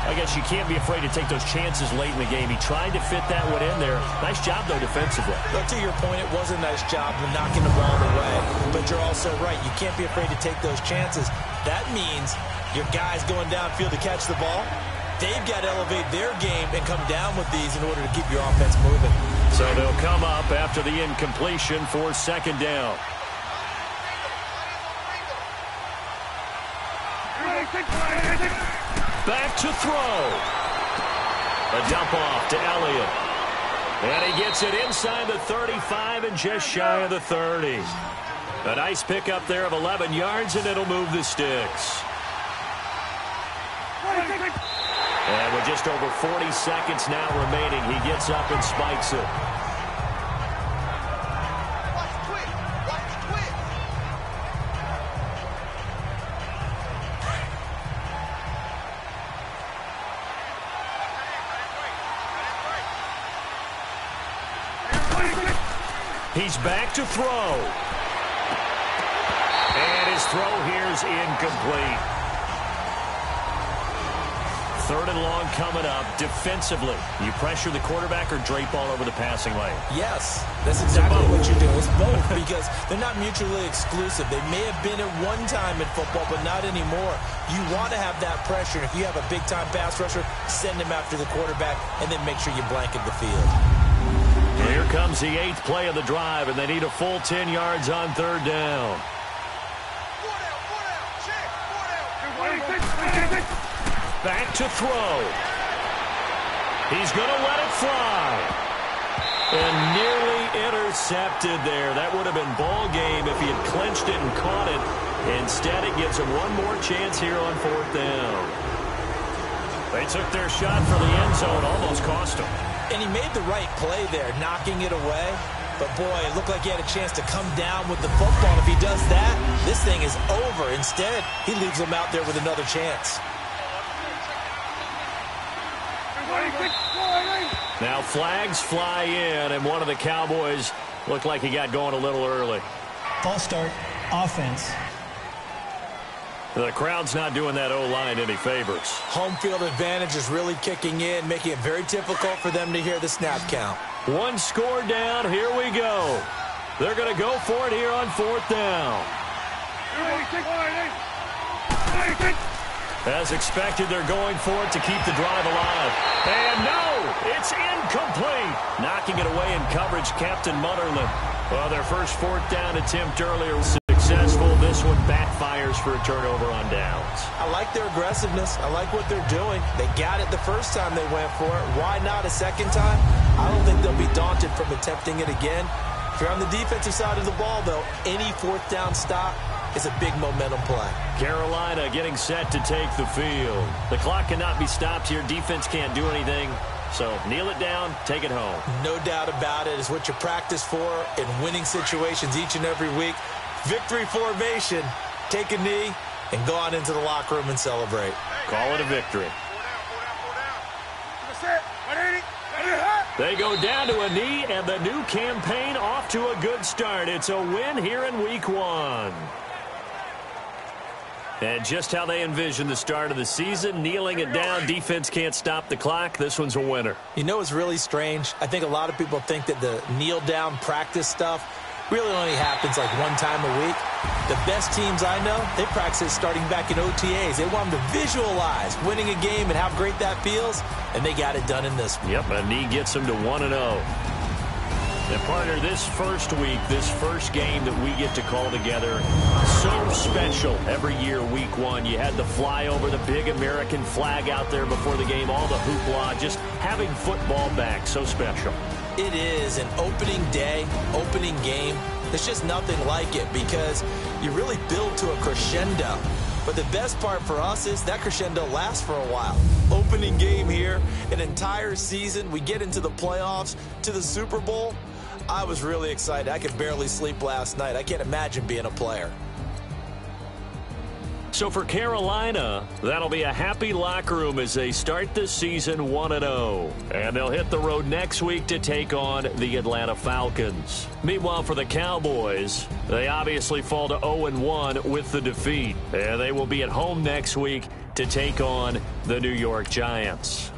I guess you can't be afraid to take those chances late in the game. He tried to fit that one in there. Nice job, though, defensively. But to your point, it was a nice job of knocking the ball away. But you're also right. You can't be afraid to take those chances. That means your guys going downfield to catch the ball, they've got to elevate their game and come down with these in order to keep your offense moving. So they'll come up after the incompletion for second down. Back to throw. A dump off to Elliott. And he gets it inside the 35 and just shy of the 30. A nice pickup there of 11 yards, and it'll move the sticks. And with just over 40 seconds now remaining, he gets up and spikes it. He's back to throw. And his throw here is incomplete. Third and long coming up. Defensively, you pressure the quarterback or drape all over the passing lane? Yes, that's exactly what you do. It's both because they're not mutually exclusive. They may have been at one time in football, but not anymore. You want to have that pressure. If you have a big-time pass rusher, send him after the quarterback, and then make sure you blanket the field. Here comes the 8th play of the drive, and they need a full 10 yards on third down. Back to throw. He's going to let it fly. And nearly intercepted there. That would have been ball game if he had clinched it and caught it. Instead, it gives him one more chance here on fourth down. They took their shot for the end zone, almost cost him. And he made the right play there, knocking it away. But, boy, it looked like he had a chance to come down with the football. If he does that, this thing is over. Instead, he leaves him out there with another chance. Now flags fly in, and one of the Cowboys looked like he got going a little early. False start, offense. The crowd's not doing that O-line any favors. Home field advantage is really kicking in, making it very difficult for them to hear the snap count. One score down, here we go. They're going to go for it here on fourth down. As expected, they're going for it to keep the drive alive. And no, it's incomplete. Knocking it away in coverage, Captain Mutterland. Well, their first fourth down attempt earlier was successful. This one backfires for a turnover on downs. I like their aggressiveness. I like what they're doing. They got it the first time they went for it. Why not a second time? I don't think they'll be daunted from attempting it again. If you're on the defensive side of the ball, though, any fourth down stop is a big momentum play. Carolina getting set to take the field. The clock cannot be stopped here. Defense can't do anything. So kneel it down, take it home. No doubt about it. It's what you practice for in winning situations each and every week. Victory formation. Take a knee and go on into the locker room and celebrate. Call it a victory. They go down to a knee, and the new campaign off to a good start. It's a win here in week 1. And just how they envision the start of the season, kneeling it down, defense can't stop the clock. This one's a winner. You know what's really strange? I think a lot of people think that the kneel-down practice stuff really only happens like one time a week. The best teams I know, they practice it starting back in OTAs. They want them to visualize winning a game and how great that feels, and they got it done in this one. Yep, a knee gets them to 1-0. And partner, this first week, this first game that we get to call together, so special every year, week 1. You had the flyover, the big American flag out there before the game, all the hoopla, just having football back, so special. It is an opening day, opening game. There's just nothing like it because you really build to a crescendo. But the best part for us is that crescendo lasts for a while. Opening game here, an entire season. We get into the playoffs, to the Super Bowl. I was really excited. I could barely sleep last night. I can't imagine being a player. So for Carolina, that'll be a happy locker room as they start this season 1-0. And they'll hit the road next week to take on the Atlanta Falcons. Meanwhile, for the Cowboys, they obviously fall to 0-1 with the defeat. And they will be at home next week to take on the New York Giants.